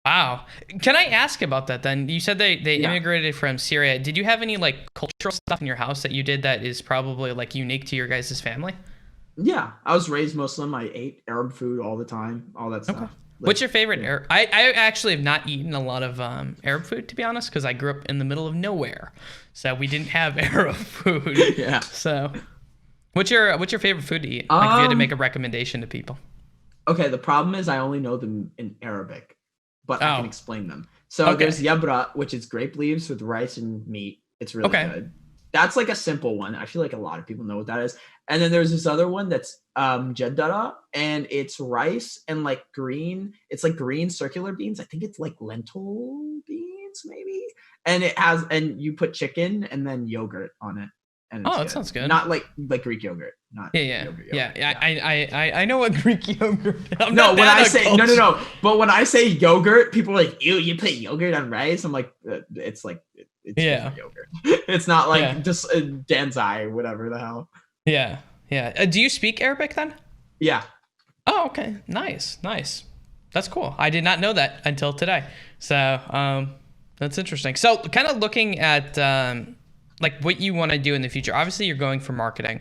Wow. Can I ask about that then? You said they immigrated from Syria. Did you have any like cultural stuff in your house that you did that is probably like unique to your guys' family? Yeah. I was raised Muslim. I ate Arab food all the time, all that stuff. Okay. What's your favorite Arab? I actually have not eaten a lot of Arab food, to be honest, because I grew up in the middle of nowhere. So we didn't have Arab food. Yeah. So what's your favorite food to eat? Like if you had to make a recommendation to people. Okay, the problem is I only know them in Arabic. But I can explain them. So there's yabra, which is grape leaves with rice and meat. It's really good. That's like a simple one. I feel like a lot of people know what that is. And then there's this other one that's jaddara, and it's rice and like green. It's like green circular beans. I think it's like lentil beans, maybe. And and you put chicken and then yogurt on it. And it's that sounds good. Not like Greek yogurt. Not yogurt. I know what Greek yogurt. But when I say yogurt, people are like, you put yogurt on rice. I'm like, it's yogurt. It's not like just danzai or whatever the hell. Yeah. Do you speak Arabic then? Yeah. Oh, okay. Nice. That's cool. I did not know that until today. So that's interesting. So kind of looking at like what you want to do in the future. Obviously, you're going for marketing.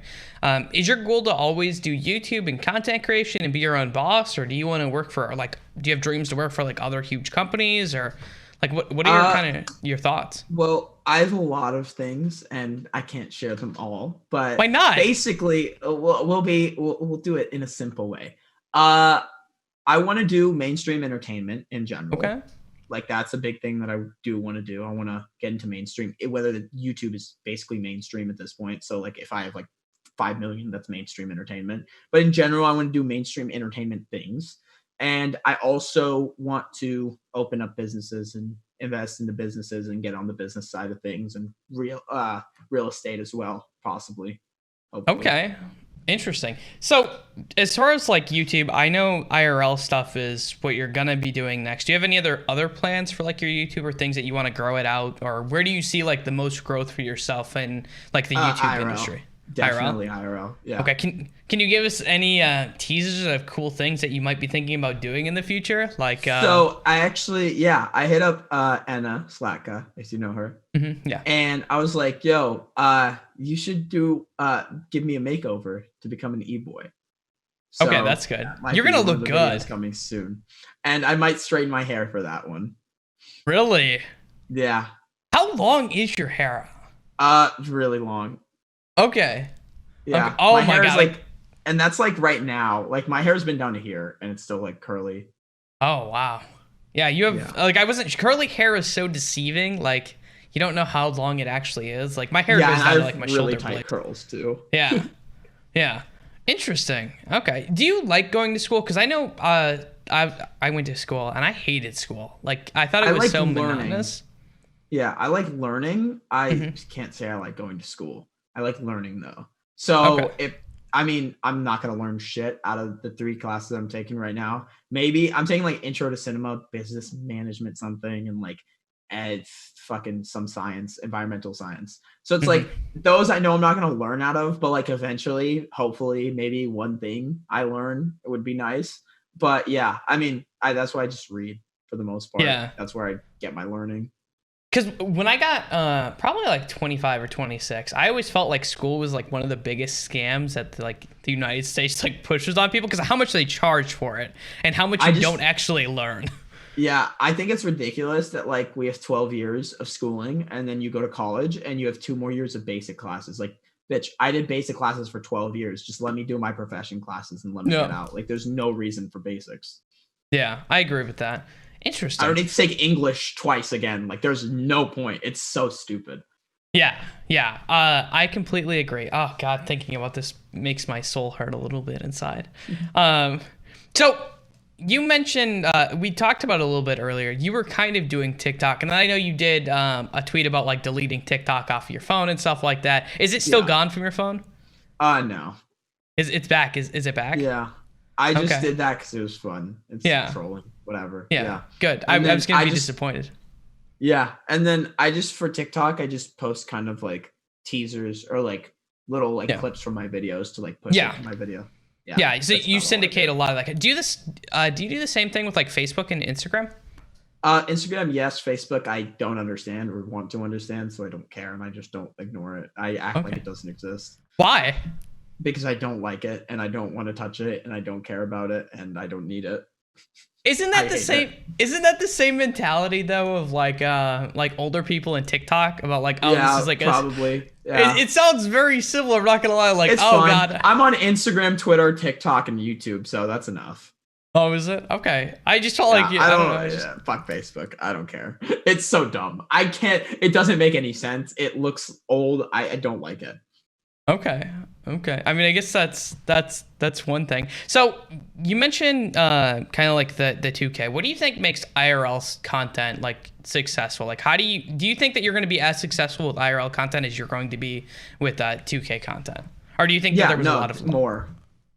Is your goal to always do YouTube and content creation and be your own boss, or do you want to work for do you have dreams to work for like other huge companies, or like what are your kind of your thoughts? Well, I have a lot of things and I can't share them all, but why not? Basically, we'll do it in a simple way. I want to do mainstream entertainment in general. Okay. Like that's a big thing that I do want to do. I want to get into mainstream, whether the YouTube is basically mainstream at this point. So like if I have like 5 million, that's mainstream entertainment. But in general, I want to do mainstream entertainment things. And I also want to open up businesses and invest into businesses and get on the business side of things and real estate as well, possibly. Hopefully. Okay. Interesting. So as far as like YouTube, I know IRL stuff is what you're gonna be doing next. Do you have any other plans for like your YouTube or things that you want to grow it out, or where do you see like the most growth for yourself in like the YouTube IRL. industry? Definitely IRL. Yeah. Okay. Can you give us any teasers of cool things that you might be thinking about doing in the future? Like so I actually I hit up Anna Slatka, if you know her. Yeah. And I was like, yo, you should do give me a makeover to become an e-boy. So okay, that's good. You're gonna look good. Coming soon. And I might straighten my hair for that one. Really? Yeah. How long is your hair? Really long. Okay. Yeah. Okay. Oh my god. Like, and that's like right now. Like my hair's been down to here and it's still like curly. Oh wow. Yeah, you have like curly hair is so deceiving. Like you don't know how long it actually is. Like my hair goes down to like my shoulder blade. Tight curls too. Yeah. Yeah. Interesting. Okay. Do you like going to school? Because I know I went to school and I hated school. Like I thought it was so monotonous. Yeah, I like learning. I can't say I like going to school. I like learning though. So I'm not gonna learn shit out of the 3 classes I'm taking right now. Maybe I'm taking like intro to cinema, business management, something, and like fucking some science, environmental science. So it's like those I know I'm not gonna learn out of, but like eventually, hopefully, maybe one thing I learn would be nice. But yeah, I mean, that's why I just read for the most part. Yeah, that's where I get my learning. Because when I got probably like 25 or 26, I always felt like school was like one of the biggest scams that the United States like pushes on people because of how much they charge for it and how much you don't actually learn. Yeah, I think it's ridiculous that like we have 12 years of schooling and then you go to college and you have 2 more years of basic classes. Like, bitch, I did basic classes for 12 years. Just let me do my profession classes and let me get out. Like, there's no reason for basics. Yeah, I agree with that. Interesting. I don't need to take English twice again. Like, there's no point. It's so stupid. Yeah. I completely agree. Oh God, thinking about this makes my soul hurt a little bit inside. So you mentioned we talked about it a little bit earlier. You were kind of doing TikTok, and I know you did a tweet about like deleting TikTok off of your phone and stuff like that. Is it still gone from your phone? No. It's back. Is it back? Yeah. I just did that because it was fun. It's trolling, whatever. Yeah. Good. I was going to be disappointed. Yeah. And then for TikTok, I just post kind of like teasers or like little like clips from my videos to like push it to my video. Yeah. So you syndicate a lot of that. Do you do the same thing with like Facebook and Instagram? Instagram, yes. Facebook, I don't understand or want to understand, so I don't care and I just don't ignore it. I act like it doesn't exist. Why? Because I don't like it and I don't want to touch it and I don't care about it and I don't need it. Isn't that the same? Isn't that the same mentality though of like older people in TikTok about like this is like probably. It sounds very similar. I'm not gonna lie. Like it's fun. God, I'm on Instagram, Twitter, TikTok, and YouTube, so that's enough. Oh, is it? Okay. I just felt like I don't know. Fuck Facebook. I don't care. It's so dumb. I can't. It doesn't make any sense. It looks old. I don't like it. Okay. I mean, I guess that's one thing. So you mentioned kind of like the 2K. What do you think makes IRL content like successful? Like, how do you think that you're going to be as successful with IRL content as you're going to be with 2K content, or do you think that there was a lot of more?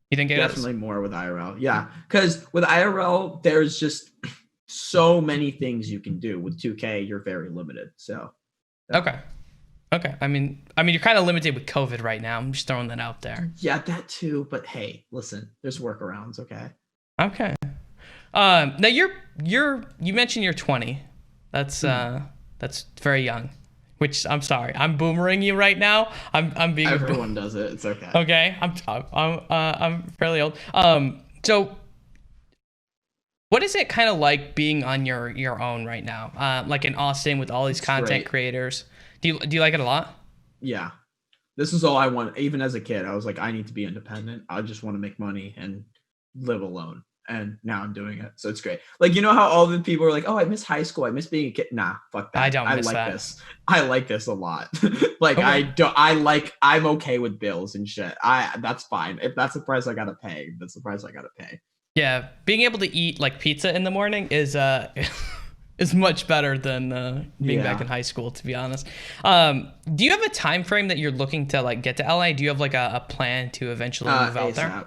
You think definitely more with IRL? Yeah, because with IRL, there's just so many things you can do. With 2K, you're very limited. So Okay. I mean, you're kind of limited with COVID right now. I'm just throwing that out there. Yeah, that too. But hey, listen, there's workarounds. Okay. Okay. Now you mentioned you're 20. That's very young. Which I'm sorry, I'm boomering you right now. I'm being. Everyone does it. It's okay. Okay. I'm fairly old. So what is it kind of like being on your own right now? Like in Austin with all these content creators. Do you like it a lot? Yeah. This is all I want. Even as a kid, I was like, I need to be independent. I just want to make money and live alone. and now I'm doing it. So it's great. Like, you know how all the people are like, oh, I miss high school. I miss being a kid. Nah, fuck that. I don't miss like that. this. I like this a lot. Like, Okay. I'm okay with bills and shit. That's fine. If that's the price I gotta pay, that's the price I gotta pay. Yeah, being able to eat like pizza in the morning is is much better than being back in high school, to be honest. Do you have a time frame that you're looking to like get to LA? Do you have like a plan to eventually move out there?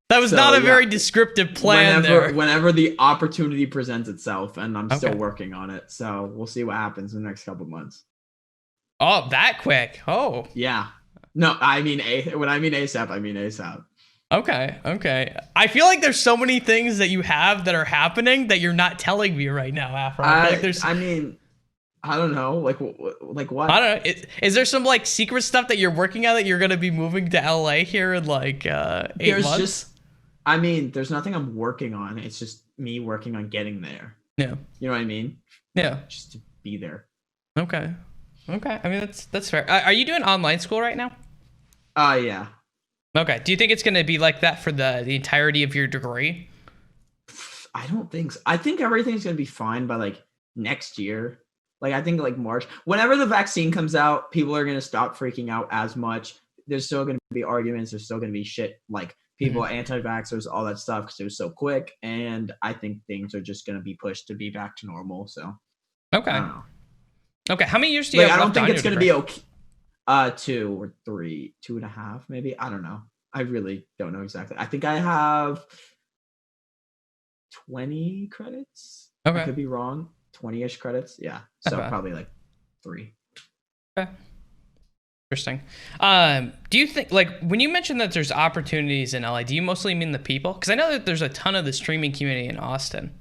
That was not a very descriptive plan whenever the opportunity presents itself, and I'm still working on it. So we'll see what happens in the next couple of months. Oh, that quick. Oh. Yeah. No, I mean when I mean ASAP, I mean ASAP. Okay. I feel like there's so many things that you have that are happening that you're not telling me right now, Afro. I mean, I don't know. Like what? I don't know. Is there some like secret stuff that you're working on that you're gonna be moving to LA here in like 8 months? There's nothing I'm working on. It's just me working on getting there. Yeah. You know what I mean? Yeah. Just to be there. Okay. I mean that's fair. Are you doing online school right now? Yeah. Okay. Do you think it's gonna be like that for the entirety of your degree? I don't think so. I think everything's gonna be fine by like next year. Like I think like March. Whenever the vaccine comes out, people are gonna stop freaking out as much. There's still gonna be arguments. There's still gonna be shit like people anti-vaxxers, all that stuff because it was so quick. And I think things are just gonna be pushed to be back to normal. So okay. I don't know. Okay. How many years do you have? I don't think it's gonna be okay. 2 or 3, 2.5, maybe. I don't know. I really don't know exactly. I think I have 20 credits. Okay. I could be wrong. 20-ish credits. Yeah. So probably like 3. Okay. Interesting. Do you think like when you mentioned that there's opportunities in LA, do you mostly mean the people? Because I know that there's a ton of the streaming community in Austin.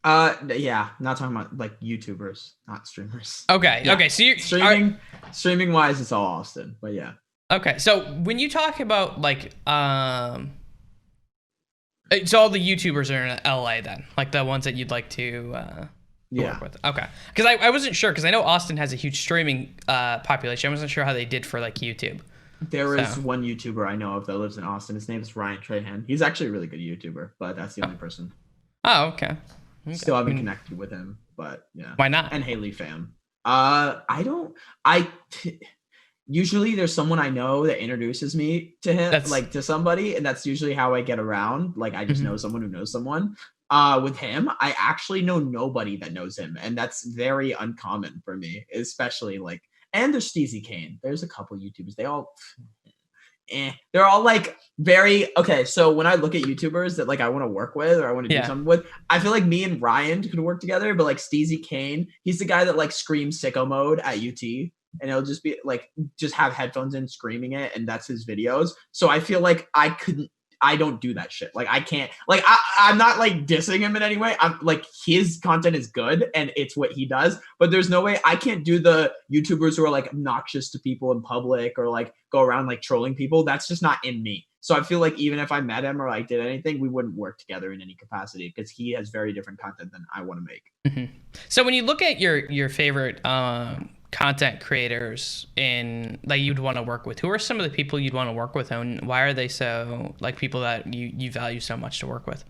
Yeah, not talking about like YouTubers, not streamers. Okay. Yeah. Okay. So you're streaming wise, it's all Austin, but yeah. Okay. So when you talk about like so all the YouTubers are in LA then, like the ones that you'd like to work with. Okay. Because I wasn't sure because I know Austin has a huge streaming population. I wasn't sure how they did for like YouTube. There is one YouTuber I know of that lives in Austin. His name is Ryan Trahan. He's actually a really good YouTuber, but that's the only person. Oh, okay. Still haven't connected with him, but yeah. Why not? And Haley fam. Usually there's someone I know that introduces me to him, like to somebody, and that's usually how I get around. Like I just know someone who knows someone. With him, I actually know nobody that knows him, and that's very uncommon for me, especially like. And there's Steezy Kane. There's a couple YouTubers. They all. They're all like very okay. So when I look at YouTubers that like I want to work with or I want to do something with, I feel like me and Ryan could work together. But like Steezy Kane, he's the guy that like screams sicko mode at UT, and it'll just be like just have headphones in screaming it, and that's his videos. So I feel like I don't do that shit. Like I can't like I'm not like dissing him in any way. I'm like his content is good and it's what he does, but there's no way I can't do the YouTubers who are like obnoxious to people in public or like go around like trolling people. That's just not in me. So I feel like even if I met him or like did anything, we wouldn't work together in any capacity because he has very different content than I want to make. So when you look at your favorite content creators in that you'd want to work with, who are some of the people you'd want to work with and why are they so like people that you value so much to work with?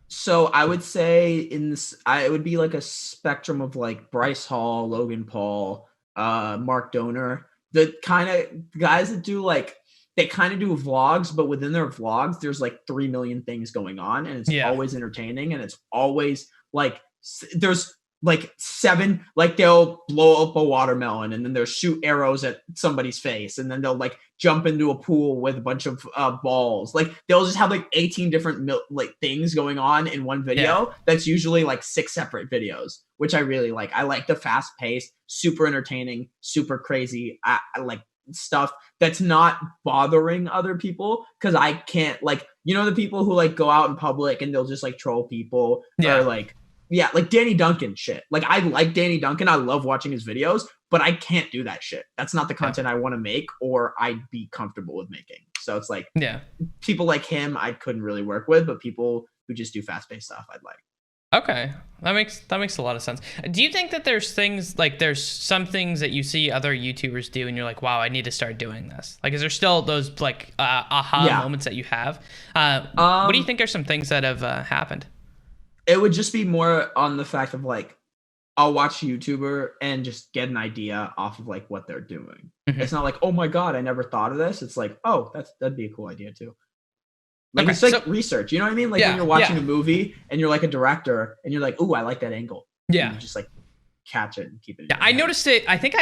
So I would say it would be like a spectrum of like Bryce Hall, Logan Paul, Mark Donor, the kind of guys that do like they kind of do vlogs, but within their vlogs there's like 3 million things going on and it's always entertaining and it's always like there's like 7, like they'll blow up a watermelon and then they'll shoot arrows at somebody's face and then they'll like jump into a pool with a bunch of balls. Like they'll just have like 18 different like things going on in one video. That's usually like 6 separate videos, which I really like. I like the fast paced, super entertaining, super crazy. I like stuff that's not bothering other people because I can't like, you know, the people who like go out in public and they'll just like troll people or like like Danny Duncan shit. Like I like Danny Duncan. I love watching his videos, but I can't do that shit. That's not the content I want to make or I'd be comfortable with making. So it's like people like him I couldn't really work with, but people who just do fast-paced stuff I'd like. Okay. That makes a lot of sense. Do you think that there's some things that you see other YouTubers do and you're like, wow, I need to start doing this? Like, is there still those like aha moments that you have? What do you think are some things that have happened? It would just be more on the fact of like, I'll watch a YouTuber and just get an idea off of like what they're doing. It's not like, oh my God, I never thought of this. It's like, oh, that'd be a cool idea too. Like, it's like research, you know what I mean? Like when you're watching a movie and you're like a director and you're like, ooh, I like that angle. Yeah. And you just like catch it and keep it. Yeah, I noticed it. I think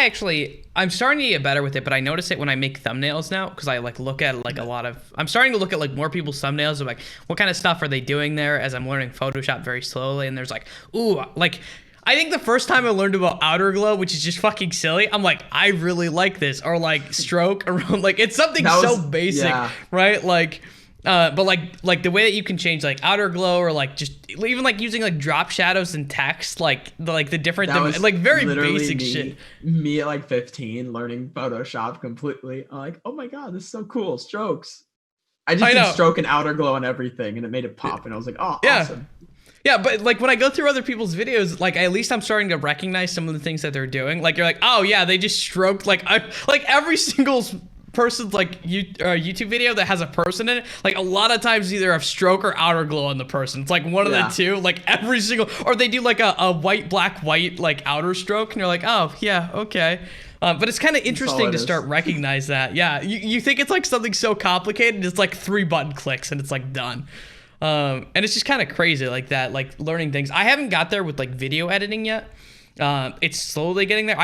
I'm starting to get better with it, but I notice it when I make thumbnails now because I like look at like I'm starting to look at like more people's thumbnails of like what kind of stuff are they doing there as I'm learning Photoshop very slowly. And there's like, ooh, like I think the first time I learned about outer glow, which is just fucking silly, I'm like, I really like this. Or like stroke around, like it's something so basic, right? Like, but like the way that you can change like outer glow or like just even like using like drop shadows and text, like the different like very basic shit. Me at like 15 learning Photoshop completely. I'm like, oh my God, this is so cool. Strokes. I just did stroke and outer glow and everything, and it made it pop, and I was like, oh, awesome. Yeah, but like when I go through other people's videos, like at least I'm starting to recognize some of the things that they're doing. Like you're like, oh yeah, they just stroked like every single person's like YouTube video that has a person in it, like a lot of times either have stroke or outer glow on the person. It's like one of the two, like every single, or they do like a white like outer stroke and you're like, oh yeah, okay. But it's kind of interesting to start recognize that. Yeah, you think it's like something so complicated, it's like 3 button clicks and it's like done. And it's just kind of crazy like that, like learning things. I haven't got there with like video editing yet. It's slowly getting there.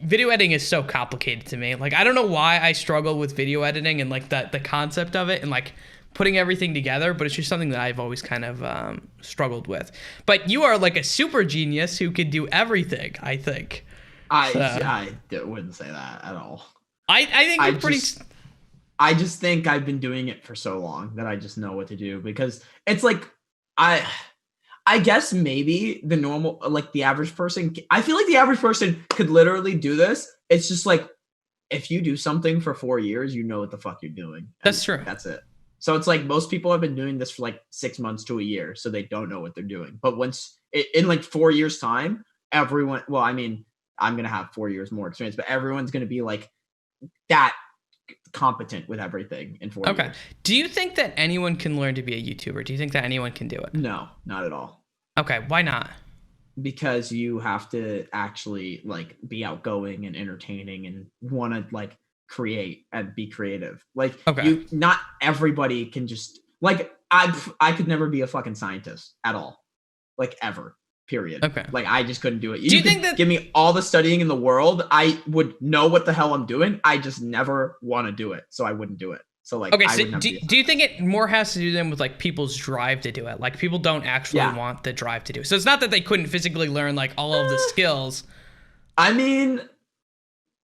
Video editing is so complicated to me. Like, I don't know why I struggle with video editing and like the concept of it and like putting everything together, but it's just something that I've always kind of struggled with. But you are like a super genius who could do everything, I think. I wouldn't say that at all. I think you're pretty... I just think I've been doing it for so long that I just know what to do, because it's like, I guess maybe the normal, like the average person, I feel like the average person could literally do this. It's just like, if you do something for 4 years, you know what the fuck you're doing. That's true. That's it. So it's like most people have been doing this for like 6 months to a year, so they don't know what they're doing. But once in like 4 years time, everyone, well, I mean, I'm going to have 4 years more experience, but everyone's going to be like that competent with everything in 4 years. Okay. Do you think that anyone can learn to be a YouTuber? Do you think that anyone can do it? No, not at all. Okay, why not? Because you have to actually like be outgoing and entertaining and want to like create and be creative. Like not everybody can just like I could never be a fucking scientist at all. Like ever. Period. Okay. Like I just couldn't do it. You think that give me all the studying in the world, I would know what the hell I'm doing. I just never want to do it, so I wouldn't do it. So like, okay. So do you think it more has to do then with like people's drive to do it? Like people don't actually want the drive to do it. So it's not that they couldn't physically learn like all of the skills. I mean,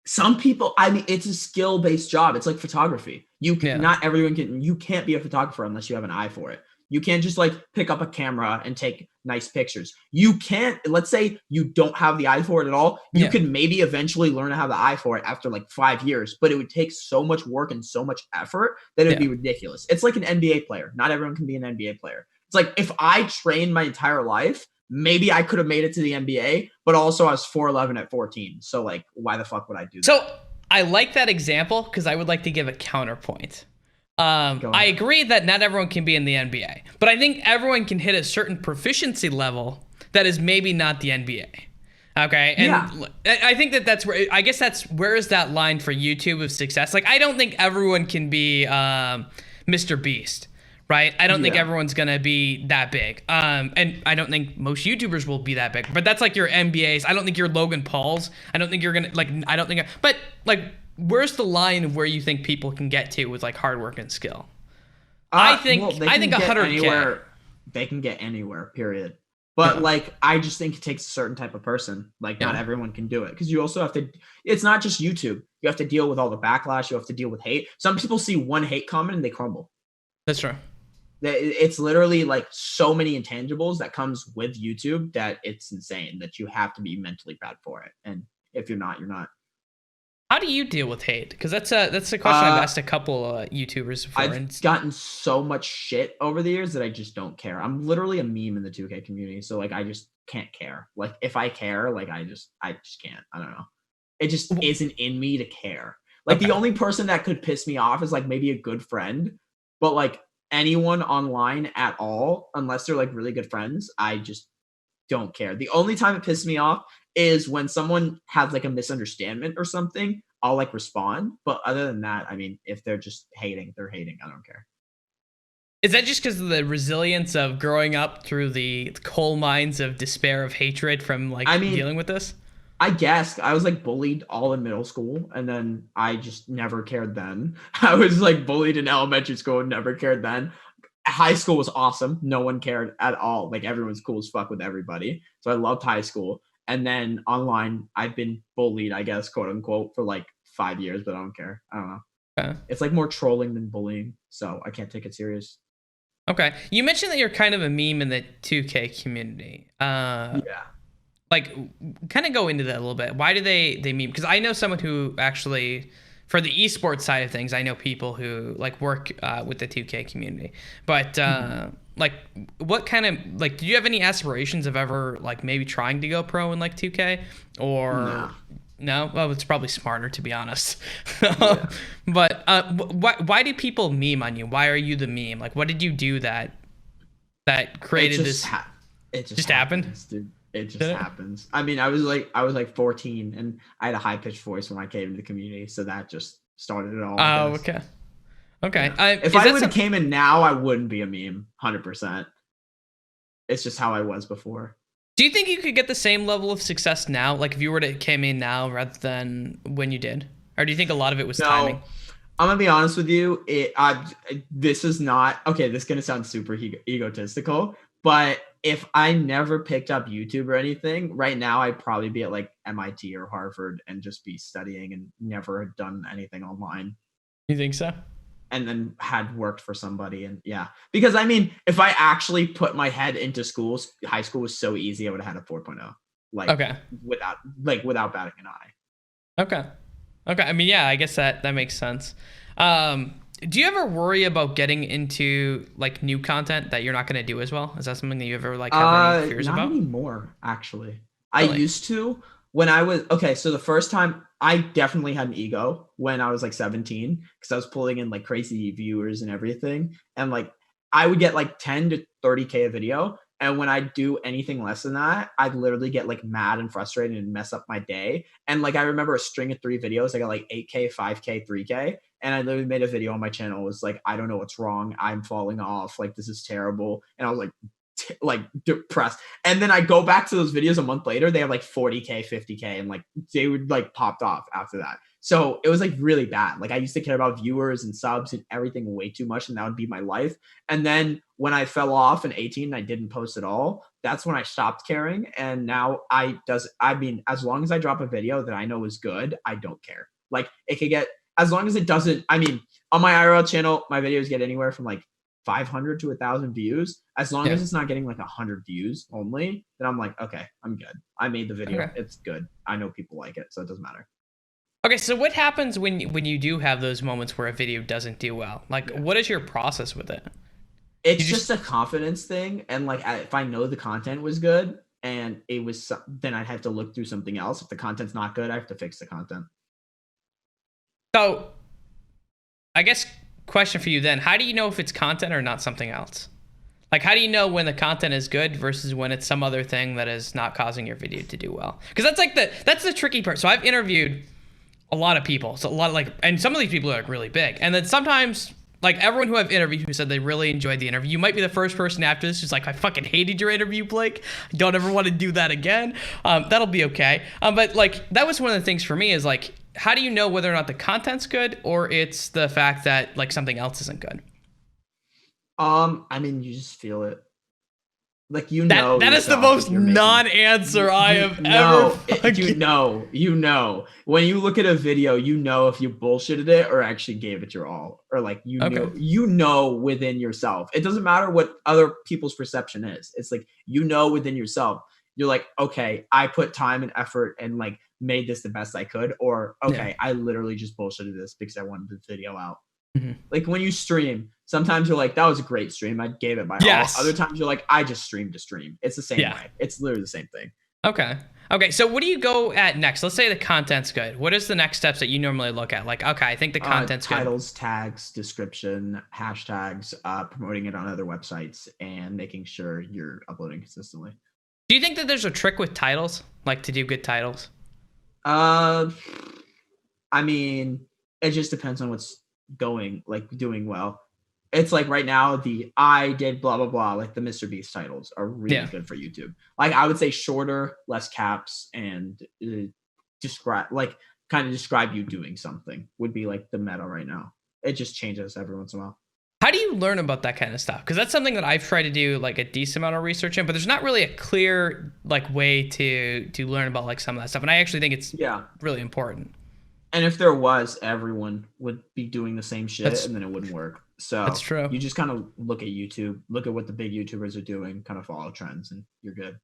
some people. I mean, it's a skill-based job. It's like photography. Not everyone can. You can't be a photographer unless you have an eye for it. You can't just like pick up a camera and take nice pictures. You can't, let's say you don't have the eye for it at all. You can maybe eventually learn to have the eye for it after like 5 years, but it would take so much work and so much effort that it would be ridiculous. It's like an NBA player. Not everyone can be an NBA player. It's like if I trained my entire life, maybe I could have made it to the NBA, but also I was 4'11" at 14. So like, why the fuck would I do that? So I like that example because I would like to give a counterpoint. I agree that not everyone can be in the NBA, but I think everyone can hit a certain proficiency level that is maybe not the NBA. Okay. And I think that's where, I guess where is that line for YouTube of success? Like, I don't think everyone can be Mr. Beast, right? I don't think everyone's going to be that big. And I don't think most YouTubers will be that big, but that's like your NBAs. I don't think you're Logan Paul's. I don't think you're going to like, I don't think, but like, where's the line of where you think people can get to with like hard work and skill? I think 100K. They can get anywhere, period. But like, I just think it takes a certain type of person. Like not everyone can do it. Because you also have to, it's not just YouTube. You have to deal with all the backlash. You have to deal with hate. Some people see one hate comment and they crumble. That's true. It's literally like so many intangibles that comes with YouTube that it's insane that you have to be mentally bad for it. And if you're not, you're not. How do you deal with hate? Because that's a question I've Uh, asked a couple YouTubers before, I've and gotten so much shit over the years that I just don't care. I'm literally a meme in the 2K community, so like I just can't care. Like if I care, like I just can't. I don't know. It just isn't in me to care. Like the okay. only person that could piss me off is like maybe a good friend, but like anyone online at all, unless they're like really good friends, I just don't care. The only time it pisses me off is when someone has like a misunderstanding or something. I'll like respond, but other than that, I mean, if they're just hating, they're hating. I don't care. Is that just because of the resilience of growing up through the coal mines of despair of hatred from I like mean, dealing with this? I guess I was like bullied all in middle school, and then I just never cared then. I was like bullied in elementary school and never cared then. High school was awesome. No one cared at all. Like everyone's cool as fuck with everybody. So I loved high school. And then online, I've been bullied, I guess, quote unquote, for like 5 years, but I don't care. I don't know. Okay. It's like more trolling than bullying, so I can't take it serious. Okay. You mentioned that you're kind of a meme in the 2K community. Yeah. Like kind of go into that a little bit. Why do they meme? Because I know someone who actually, for the esports side of things, I know people who like work with the 2K community. But like, what kind of like? Do you have any aspirations of ever like maybe trying to go pro in like 2K or? Nah. No, well, it's probably smarter to be honest. Yeah. But why do people meme on you? Why are you the meme? Like, what did you do that It created just this? it just Just happened? happens, dude. It just Did it? happens. I mean, I was like 14 and I had a high pitched voice when I came into the community, so that just started it all, I Oh, guess. okay. Okay. Yeah. If Is I that would have some? came in now, I wouldn't be a meme, 100%. It's just how I was before. Do you think you could get the same level of success now, like if you were to came in now rather than when you did, or do you think a lot of it was timing? No, I'm gonna be honest with you. This is not okay. This is gonna sound super egotistical, but if I never picked up YouTube or anything, right now I'd probably be at like MIT or Harvard and just be studying and never had done anything online, You think so? and then had worked for somebody. And yeah, because I mean, if I actually put my head into schools, high school was so easy. I would have had a 4.0, like Okay. without batting an eye. Okay. Okay. I mean, yeah, I guess that makes sense. Do you ever worry about getting into like new content that you're not going to do as well? Is that something that you ever like have any fears Not about? anymore, actually. I Really? used to when I was okay. So the first time I definitely had an ego when I was like 17 because I was pulling in like crazy viewers and everything. And like I would get like 10 to 30K a video. And when I do anything less than that, I'd literally get like mad and frustrated and mess up my day. And like I remember a string of 3 videos, I got like 8K, 5K, 3K. And I literally made a video on my channel. It was like, I don't know what's wrong. I'm falling off. Like, this is terrible. And I was like depressed. And then I go back to those videos a month later, they have like 40K, 50K, and like they would like popped off after that. So it was like really bad. Like I used to care about viewers and subs and everything way too much, and that would be my life. And then when I fell off in 18 and I didn't post at all, that's when I stopped caring. And now I mean, as long as I drop a video that I know is good, I don't care. Like it could get as long as it doesn't, I mean, on my IRL channel, my videos get anywhere from like 500 to 1,000 views. As long Yeah. as it's not getting like 100 views only, then I'm like, okay, I'm good. I made the video. Okay. It's good. I know people like it, so it doesn't matter. Okay. So what happens when you do have those moments where a video doesn't do well? Like, Yeah. what is your process with it? It's You just just a confidence thing. And like, if I know the content was good and it was, then I'd have to look through something else. If the content's not good, I have to fix the content. so I guess question for you then: how do you know if it's content or not something else? Like, how do you know when the content is good versus when it's some other thing that is not causing your video to do well? Because that's the tricky part. So I've interviewed a lot of people, so a lot of like, and some of these people are like really big, and then sometimes like everyone who I've interviewed who said they really enjoyed the interview, you might be the first person after this who's like, I fucking hated your interview, Blake. I don't ever want to do that again. That'll be okay. But like that was one of the things for me is like, how do you know whether or not the content's good or it's the fact that like something else isn't good? I mean, you just feel it. Like That is the yourself if most you're making non-answer I have ever no, fucking. you know. When you look at a video, you know if you bullshitted it or actually gave it your all. Or like Okay. you know within yourself. It doesn't matter what other people's perception is. It's like you know within yourself. you're like, okay, I put time and effort and like made this the best I could, or okay, I literally just bullshitted this because I wanted the video out. Like when you stream, sometimes you're like, that was a great stream, I gave it my all. Other times you're like, I just streamed to stream. It's the same way. It's literally the same thing. Okay, so what do you go at next? Let's say the content's good. What is the next steps that you normally look at? Like, okay, I think the content's good. Titles, tags, description, hashtags, promoting it on other websites, and making sure you're uploading consistently. Do you think that there's a trick with titles, like to do good titles? I mean, it just depends on what's doing well. It's like right now, I did blah blah blah, like the Mr. Beast titles are really good for YouTube. Like I would say shorter, less caps, and describe you doing something would be like the meta right now. It just changes every once in a while. How do you learn about that kind of stuff? Because that's something that I've tried to do like a decent amount of research in, but there's not really a clear like way to learn about like some of that stuff. And I actually think it's really important. And if there was, everyone would be doing the same shit, and then it wouldn't work. So that's true. You just kind of look at YouTube, look at what the big YouTubers are doing, kind of follow trends, and you're good.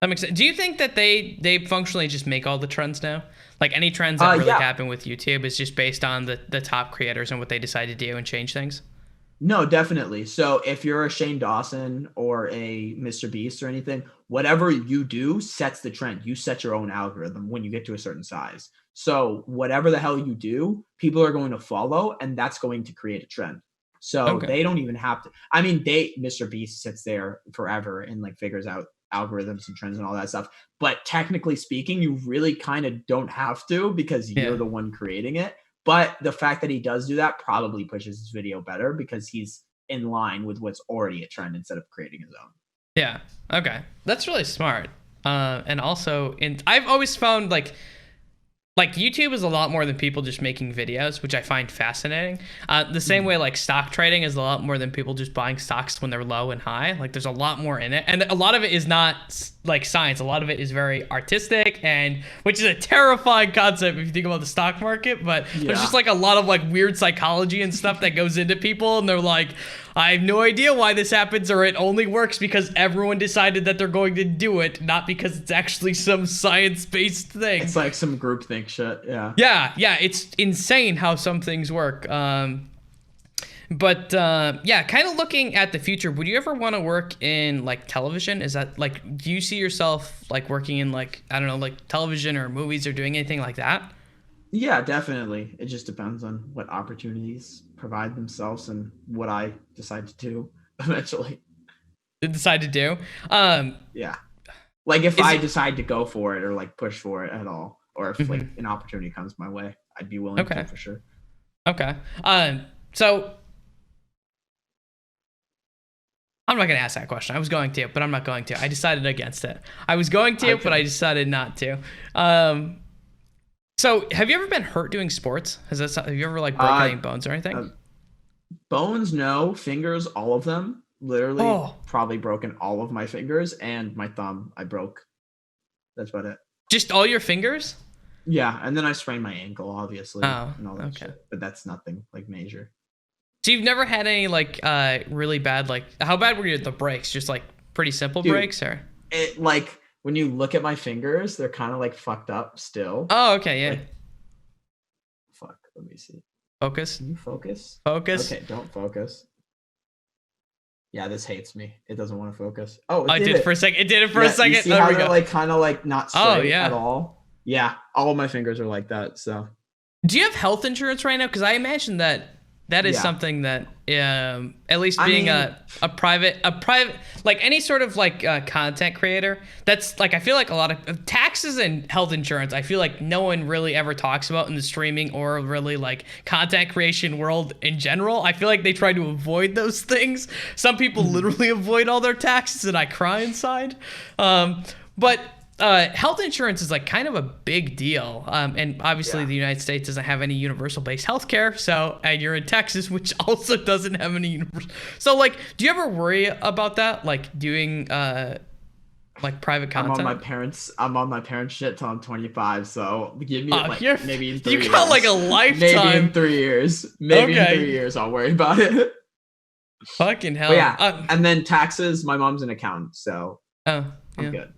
That makes sense. Do you think that they functionally just make all the trends now? Like any trends that really happen with YouTube is just based on the top creators and what they decide to do and change things? No, definitely. So if you're a Shane Dawson or a Mr. Beast or anything, whatever you do sets the trend. You set your own algorithm when you get to a certain size. So whatever the hell you do, people are going to follow, and that's going to create a trend. So they don't even have to. I mean, Mr. Beast sits there forever and like figures out algorithms and trends and all that stuff. But technically speaking, you really kind of don't have to because you're the one creating it. But the fact that he does do that probably pushes his video better because he's in line with what's already a trend instead of creating his own. Yeah. Okay. That's really smart. And also, I've always found like YouTube is a lot more than people just making videos, which I find fascinating. The same way like stock trading is a lot more than people just buying stocks when they're low and high. Like there's a lot more in it. And a lot of it is not like science. A lot of it is very artistic, and which is a terrifying concept if you think about the stock market. But there's just like a lot of like weird psychology and stuff that goes into people. And they're like, I have no idea why this happens, or it only works because everyone decided that they're going to do it, not because it's actually some science-based thing. It's like some groupthink shit, Yeah, it's insane how some things work. But kind of looking at the future, would you ever want to work in like television? Is that like, do you see yourself like working in like, I don't know, like television or movies or doing anything like that? Yeah, definitely. It just depends on what opportunities provide themselves and what I decide to do eventually. Decide to do? Yeah. Like if I decide to go for it or like push for it at all, or if like an opportunity comes my way, I'd be willing to for sure. Okay. So I'm not going to ask that question. I was going to, but I'm not going to. I decided against it. I was going to, but I decided not to. So have you ever been hurt doing sports? Have you ever like broken any bones or anything? Bones, no. Fingers, all of them. Literally, probably broken all of my fingers, and my thumb I broke. That's about it. Just all your fingers? Yeah, and then I sprained my ankle, obviously, and all that shit. But that's nothing like major. So you've never had any like really bad, like how bad were the breaks? Just like pretty simple breaks, or? It like when you look at my fingers, they're kind of like fucked up still. Oh, okay, yeah. Like, fuck, let me see. Focus. Can you focus? Focus. Okay, don't focus. Yeah, this hates me. It doesn't want to focus. Oh, it did for a second. It did it for a second. You see how they're like kind of like not straight at all? Yeah, all of my fingers are like that. So, do you have health insurance right now? Because I imagine that is something that, at least being a private, like any sort of like content creator, that's like, I feel like a lot of taxes and health insurance, I feel like no one really ever talks about in the streaming or really like content creation world in general. I feel like they try to avoid those things. Some people literally avoid all their taxes, and I cry inside. But health insurance is like kind of a big deal. And obviously the United States doesn't have any universal based healthcare. So, and you're in Texas, which also doesn't have any universal. So like, do you ever worry about that? Like doing, like private content? I'm on my parents shit till I'm 25. So give me like maybe in 3 years. You got like a lifetime. Maybe in 3 years. Maybe in 3 years I'll worry about it. Fucking hell. But yeah. And then taxes, my mom's an accountant, so I'm good.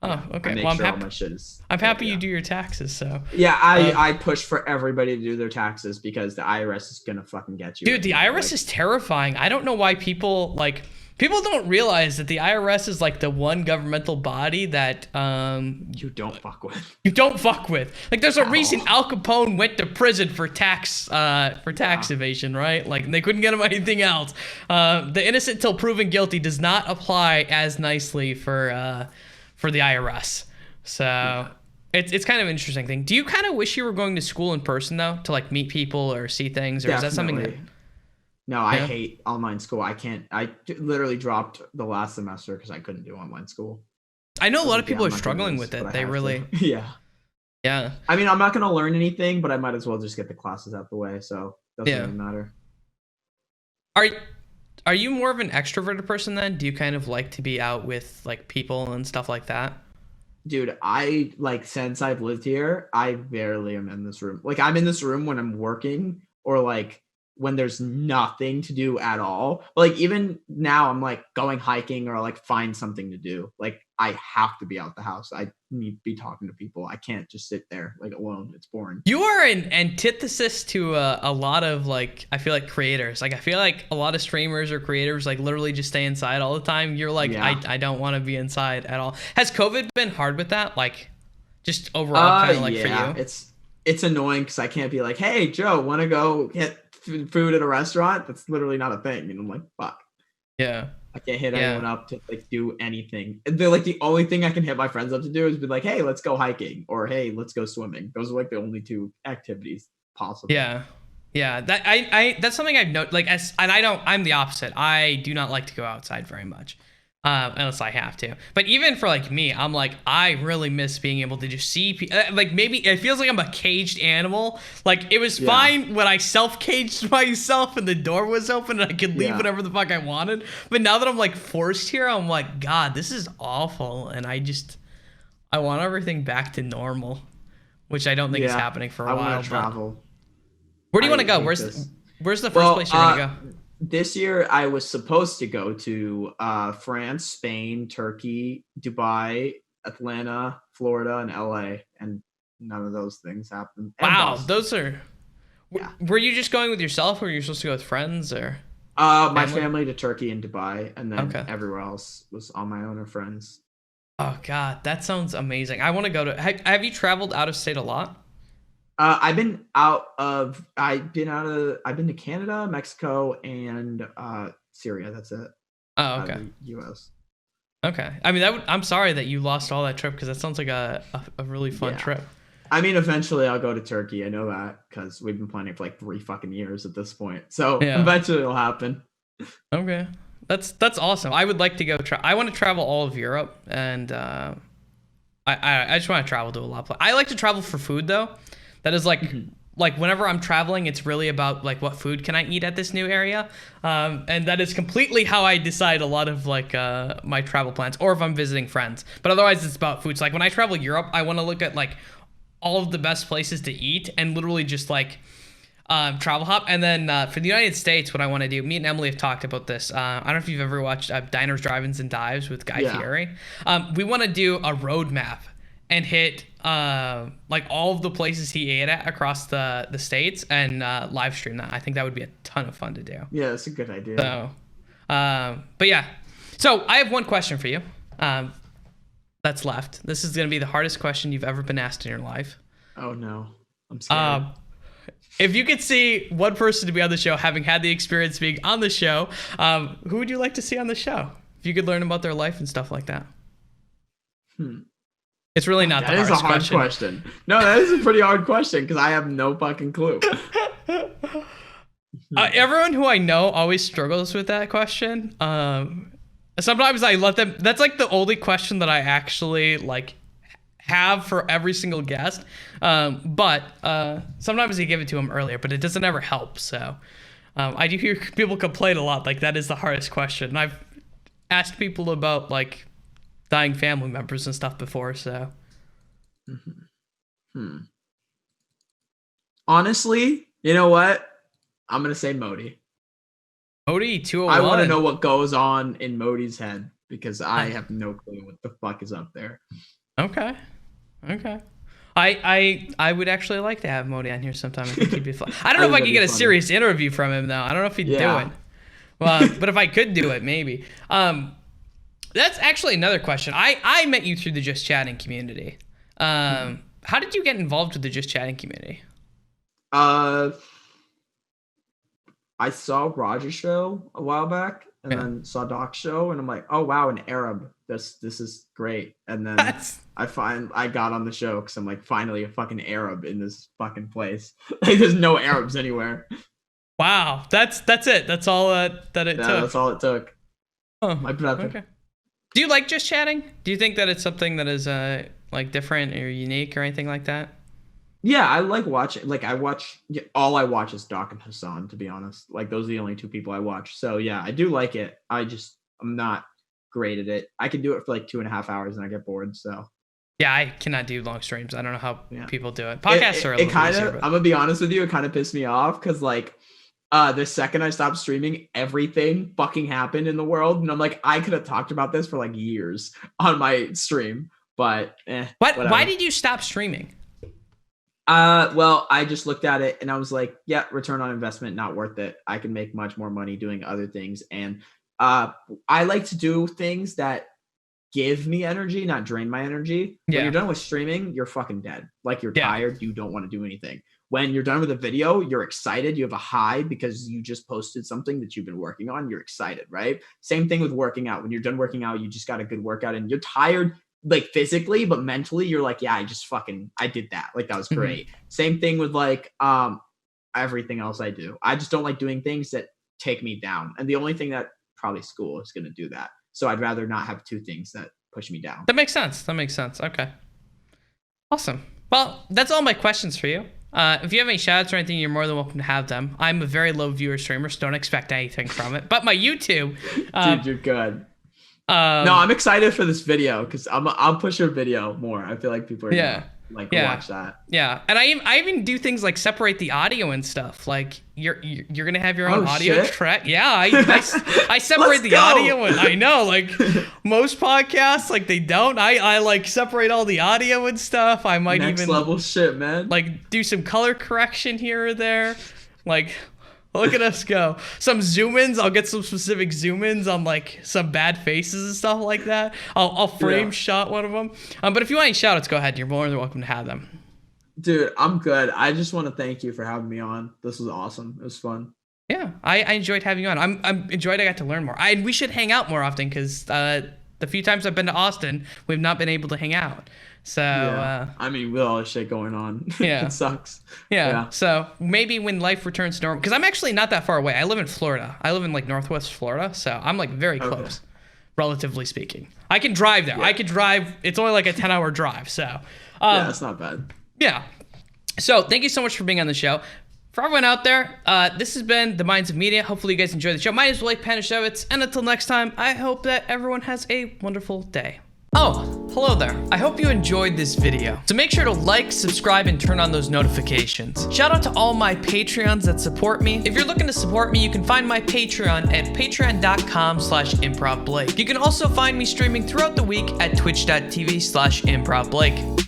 Oh, okay. I make sure all my shit is. I'm happy you do your taxes. So yeah, I push for everybody to do their taxes because the IRS is gonna fucking get you. Dude, the IRS is terrifying. I don't know why people don't realize that the IRS is like the one governmental body that you don't fuck with. You don't fuck with. Like, there's a reason Al Capone went to prison for tax evasion, right? Like, they couldn't get him anything else. The innocent till proven guilty does not apply as nicely for the IRS. So it's kind of an interesting thing. Do you kind of wish you were going to school in person though, to like meet people or see things, or Definitely. Is that something that? No, I hate online school. I can't. I literally dropped the last semester because I couldn't do online school. I know a lot of people are struggling with it. They really. Yeah. I mean, I'm not gonna learn anything, but I might as well just get the classes out the way. So it doesn't really matter. Are you more of an extroverted person then? Do you kind of like to be out with like people and stuff like that? Dude, I like since I've lived here, I barely am in this room. Like, I'm in this room when I'm working or like when there's nothing to do at all. But like even now I'm like going hiking or like find something to do. Like, I have to be out the house. I need to be talking to people. I can't just sit there like alone. It's boring. You are an antithesis to a lot of like, I feel like creators. Like, I feel like a lot of streamers or creators like literally just stay inside all the time. You're like, I don't want to be inside at all. Has COVID been hard with that? Like, just overall kind of like for you? It's annoying because I can't be like, hey Joe, want to go get food at a restaurant? That's literally not a thing. And I'm like, fuck. Yeah. I can't hit anyone up to like do anything. They're like the only thing I can hit my friends up to do is be like, hey, let's go hiking, or hey, let's go swimming. Those are like the only two activities possible. Yeah. That's something I've noticed. Like, I'm the opposite. I do not like to go outside very much. Unless I have to. But even for like me, I'm like, I really miss being able to just see like, maybe it feels like I'm a caged animal. Like, it was fine when I self-caged myself and the door was open and I could leave whenever the fuck I wanted. But now that I'm like forced here, I'm like, God, this is awful. And I want everything back to normal, which I don't think is happening for a while. I want to travel. Where do you want to go? Where's the first place you're gonna go? This year, I was supposed to go to France, Spain, Turkey, Dubai, Atlanta, Florida, and LA, and none of those things happened. Wow, those are. Were you just going with yourself, or were you supposed to go with friends, or? My family to Turkey and Dubai, and then everywhere else was on my own or friends. Oh God, that sounds amazing. I want to go to. Have you traveled out of state a lot? I've been to Canada, Mexico, and Syria. That's it. Oh, okay. U.S. Okay. I mean, I'm sorry that you lost all that trip because that sounds like a really fun trip. I mean, eventually I'll go to Turkey. I know that because we've been planning for like 3 fucking years at this point. So eventually it'll happen. Okay. That's awesome. I would like to go. I want to travel all of Europe, and I just want to travel to a lot of places. I like to travel for food though. That is like whenever I'm traveling, it's really about like what food can I eat at this new area, and that is completely how I decide a lot of like my travel plans, or if I'm visiting friends. But otherwise, it's about food. So like when I travel Europe, I want to look at like all of the best places to eat and literally just like travel hop. And then for the United States, what I want to do, me and Emily have talked about this. I don't know if you've ever watched Diners, Drive-Ins, and Dives with Guy Fieri. We want to do a roadmap and hit like all of the places he ate at across the states and live stream that. I think that would be a ton of fun to do. Yeah, that's a good idea. So, but yeah. So I have one question for you that's left. This is going to be the hardest question you've ever been asked in your life. Oh, no. I'm scared. If you could see one person to be on the show, having had the experience being on the show, who would you like to see on the show? If you could learn about their life and stuff like that. It's really not the hardest question. That is a hard question. No, that is a pretty hard question because I have no fucking clue. Everyone who I know always struggles with that question. Sometimes I let them. That's like the only question that I actually like have for every single guest. But sometimes I give it to them earlier, but it doesn't ever help. So I do hear people complain a lot. Like that is the hardest question. And I've asked people about like dying family members and stuff before, so. Honestly, you know what? I'm gonna say Modi. Modi 201. I want to know what goes on in Modi's head. because I have no clue what the fuck is up there. Okay. I would actually like to have Modi on here sometime. I think he'd be fun. I don't know if I could get a serious interview from him though. I don't know if he'd do it. Well, but if I could do it, maybe. That's actually another question. I met you through the Just Chatting community. How did you get involved with the Just Chatting community? I saw Roger's show a while back, and then saw Doc's show, and I'm like, oh wow, an Arab. This is great. And then I got on the show because I'm like, finally a fucking Arab in this fucking place. Like, there's no Arabs anywhere. Wow, that's it. That's all that it took. That's all it took. Oh, my brother. Okay. Do you like Just Chatting? Do you think that it's something that is like different or unique or anything like that? Yeah, I like watching. Like, all I watch is Doc and Hassan, to be honest. Like, those are the only two people I watch. So yeah, I do like it. I'm not great at it. I can do it for like 2.5 hours and I get bored. So yeah, I cannot do long streams. I don't know how people do it. Podcasts are a little easier. I'm gonna be honest with you, it kind of pissed me off because like the second I stopped streaming, everything fucking happened in the world, and I'm like, I could have talked about this for like years on my stream, but why did you stop streaming? Well, I just looked at it and I was like, yeah, return on investment, not worth it. I can make much more money doing other things. And I like to do things that give me energy, not drain my energy. When you're done with streaming, you're fucking dead. Like, you're tired, you don't want to do anything. When you're done with a video, you're excited, you have a high because you just posted something that you've been working on, you're excited, right? Same thing with working out. When you're done working out, you just got a good workout and you're tired, like physically, but mentally you're like, yeah, I did that. Like, that was great. Same thing with like everything else I do. I just don't like doing things that take me down. And the only thing that probably school is going to do that. So I'd rather not have two things that push me down. That makes sense. Okay. Awesome. Well, that's all my questions for you. If you have any shout-outs or anything, you're more than welcome to have them. I'm a very low viewer streamer, so don't expect anything from it. But my YouTube... Dude, you're good. No, I'm excited for this video because I'll push your video more. I feel like people are gonna watch that. Yeah, and I even do things like separate the audio and stuff. Like you're gonna have your own audio track. Yeah, I separate the audio, and I know like most podcasts like they don't. I like separate all the audio and stuff. I might next even level shit, man. Like do some color correction here or there, like. Look at us go. Some zoom-ins. I'll get some specific zoom-ins on like some bad faces and stuff like that. I'll frame shot one of them. But if you want any shout-outs, go ahead. You're more than welcome to have them. Dude, I'm good. I just want to thank you for having me on. This was awesome. It was fun. Yeah, I enjoyed having you on. I'm enjoyed. I got to learn more. We should hang out more often because the few times I've been to Austin, we've not been able to hang out. So I mean, with all this shit going on, it sucks. Yeah. So maybe when life returns to normal, because I'm actually not that far away. I live in Florida. I live in like Northwest Florida, so I'm like very close, relatively speaking. I can drive there. I could drive. It's only like a 10-hour drive. So yeah, that's not bad. Yeah. So thank you so much for being on the show. For everyone out there, this has been The Minds of Media. Hopefully you guys enjoyed the show. My name is Blake Panashevitz, and until next time, I hope that everyone has a wonderful day. Oh, hello there. I hope you enjoyed this video. So make sure to like, subscribe, and turn on those notifications. Shout out to all my Patreons that support me. If you're looking to support me, you can find my Patreon at patreon.com/improvblake. You can also find me streaming throughout the week at twitch.tv/improvblake.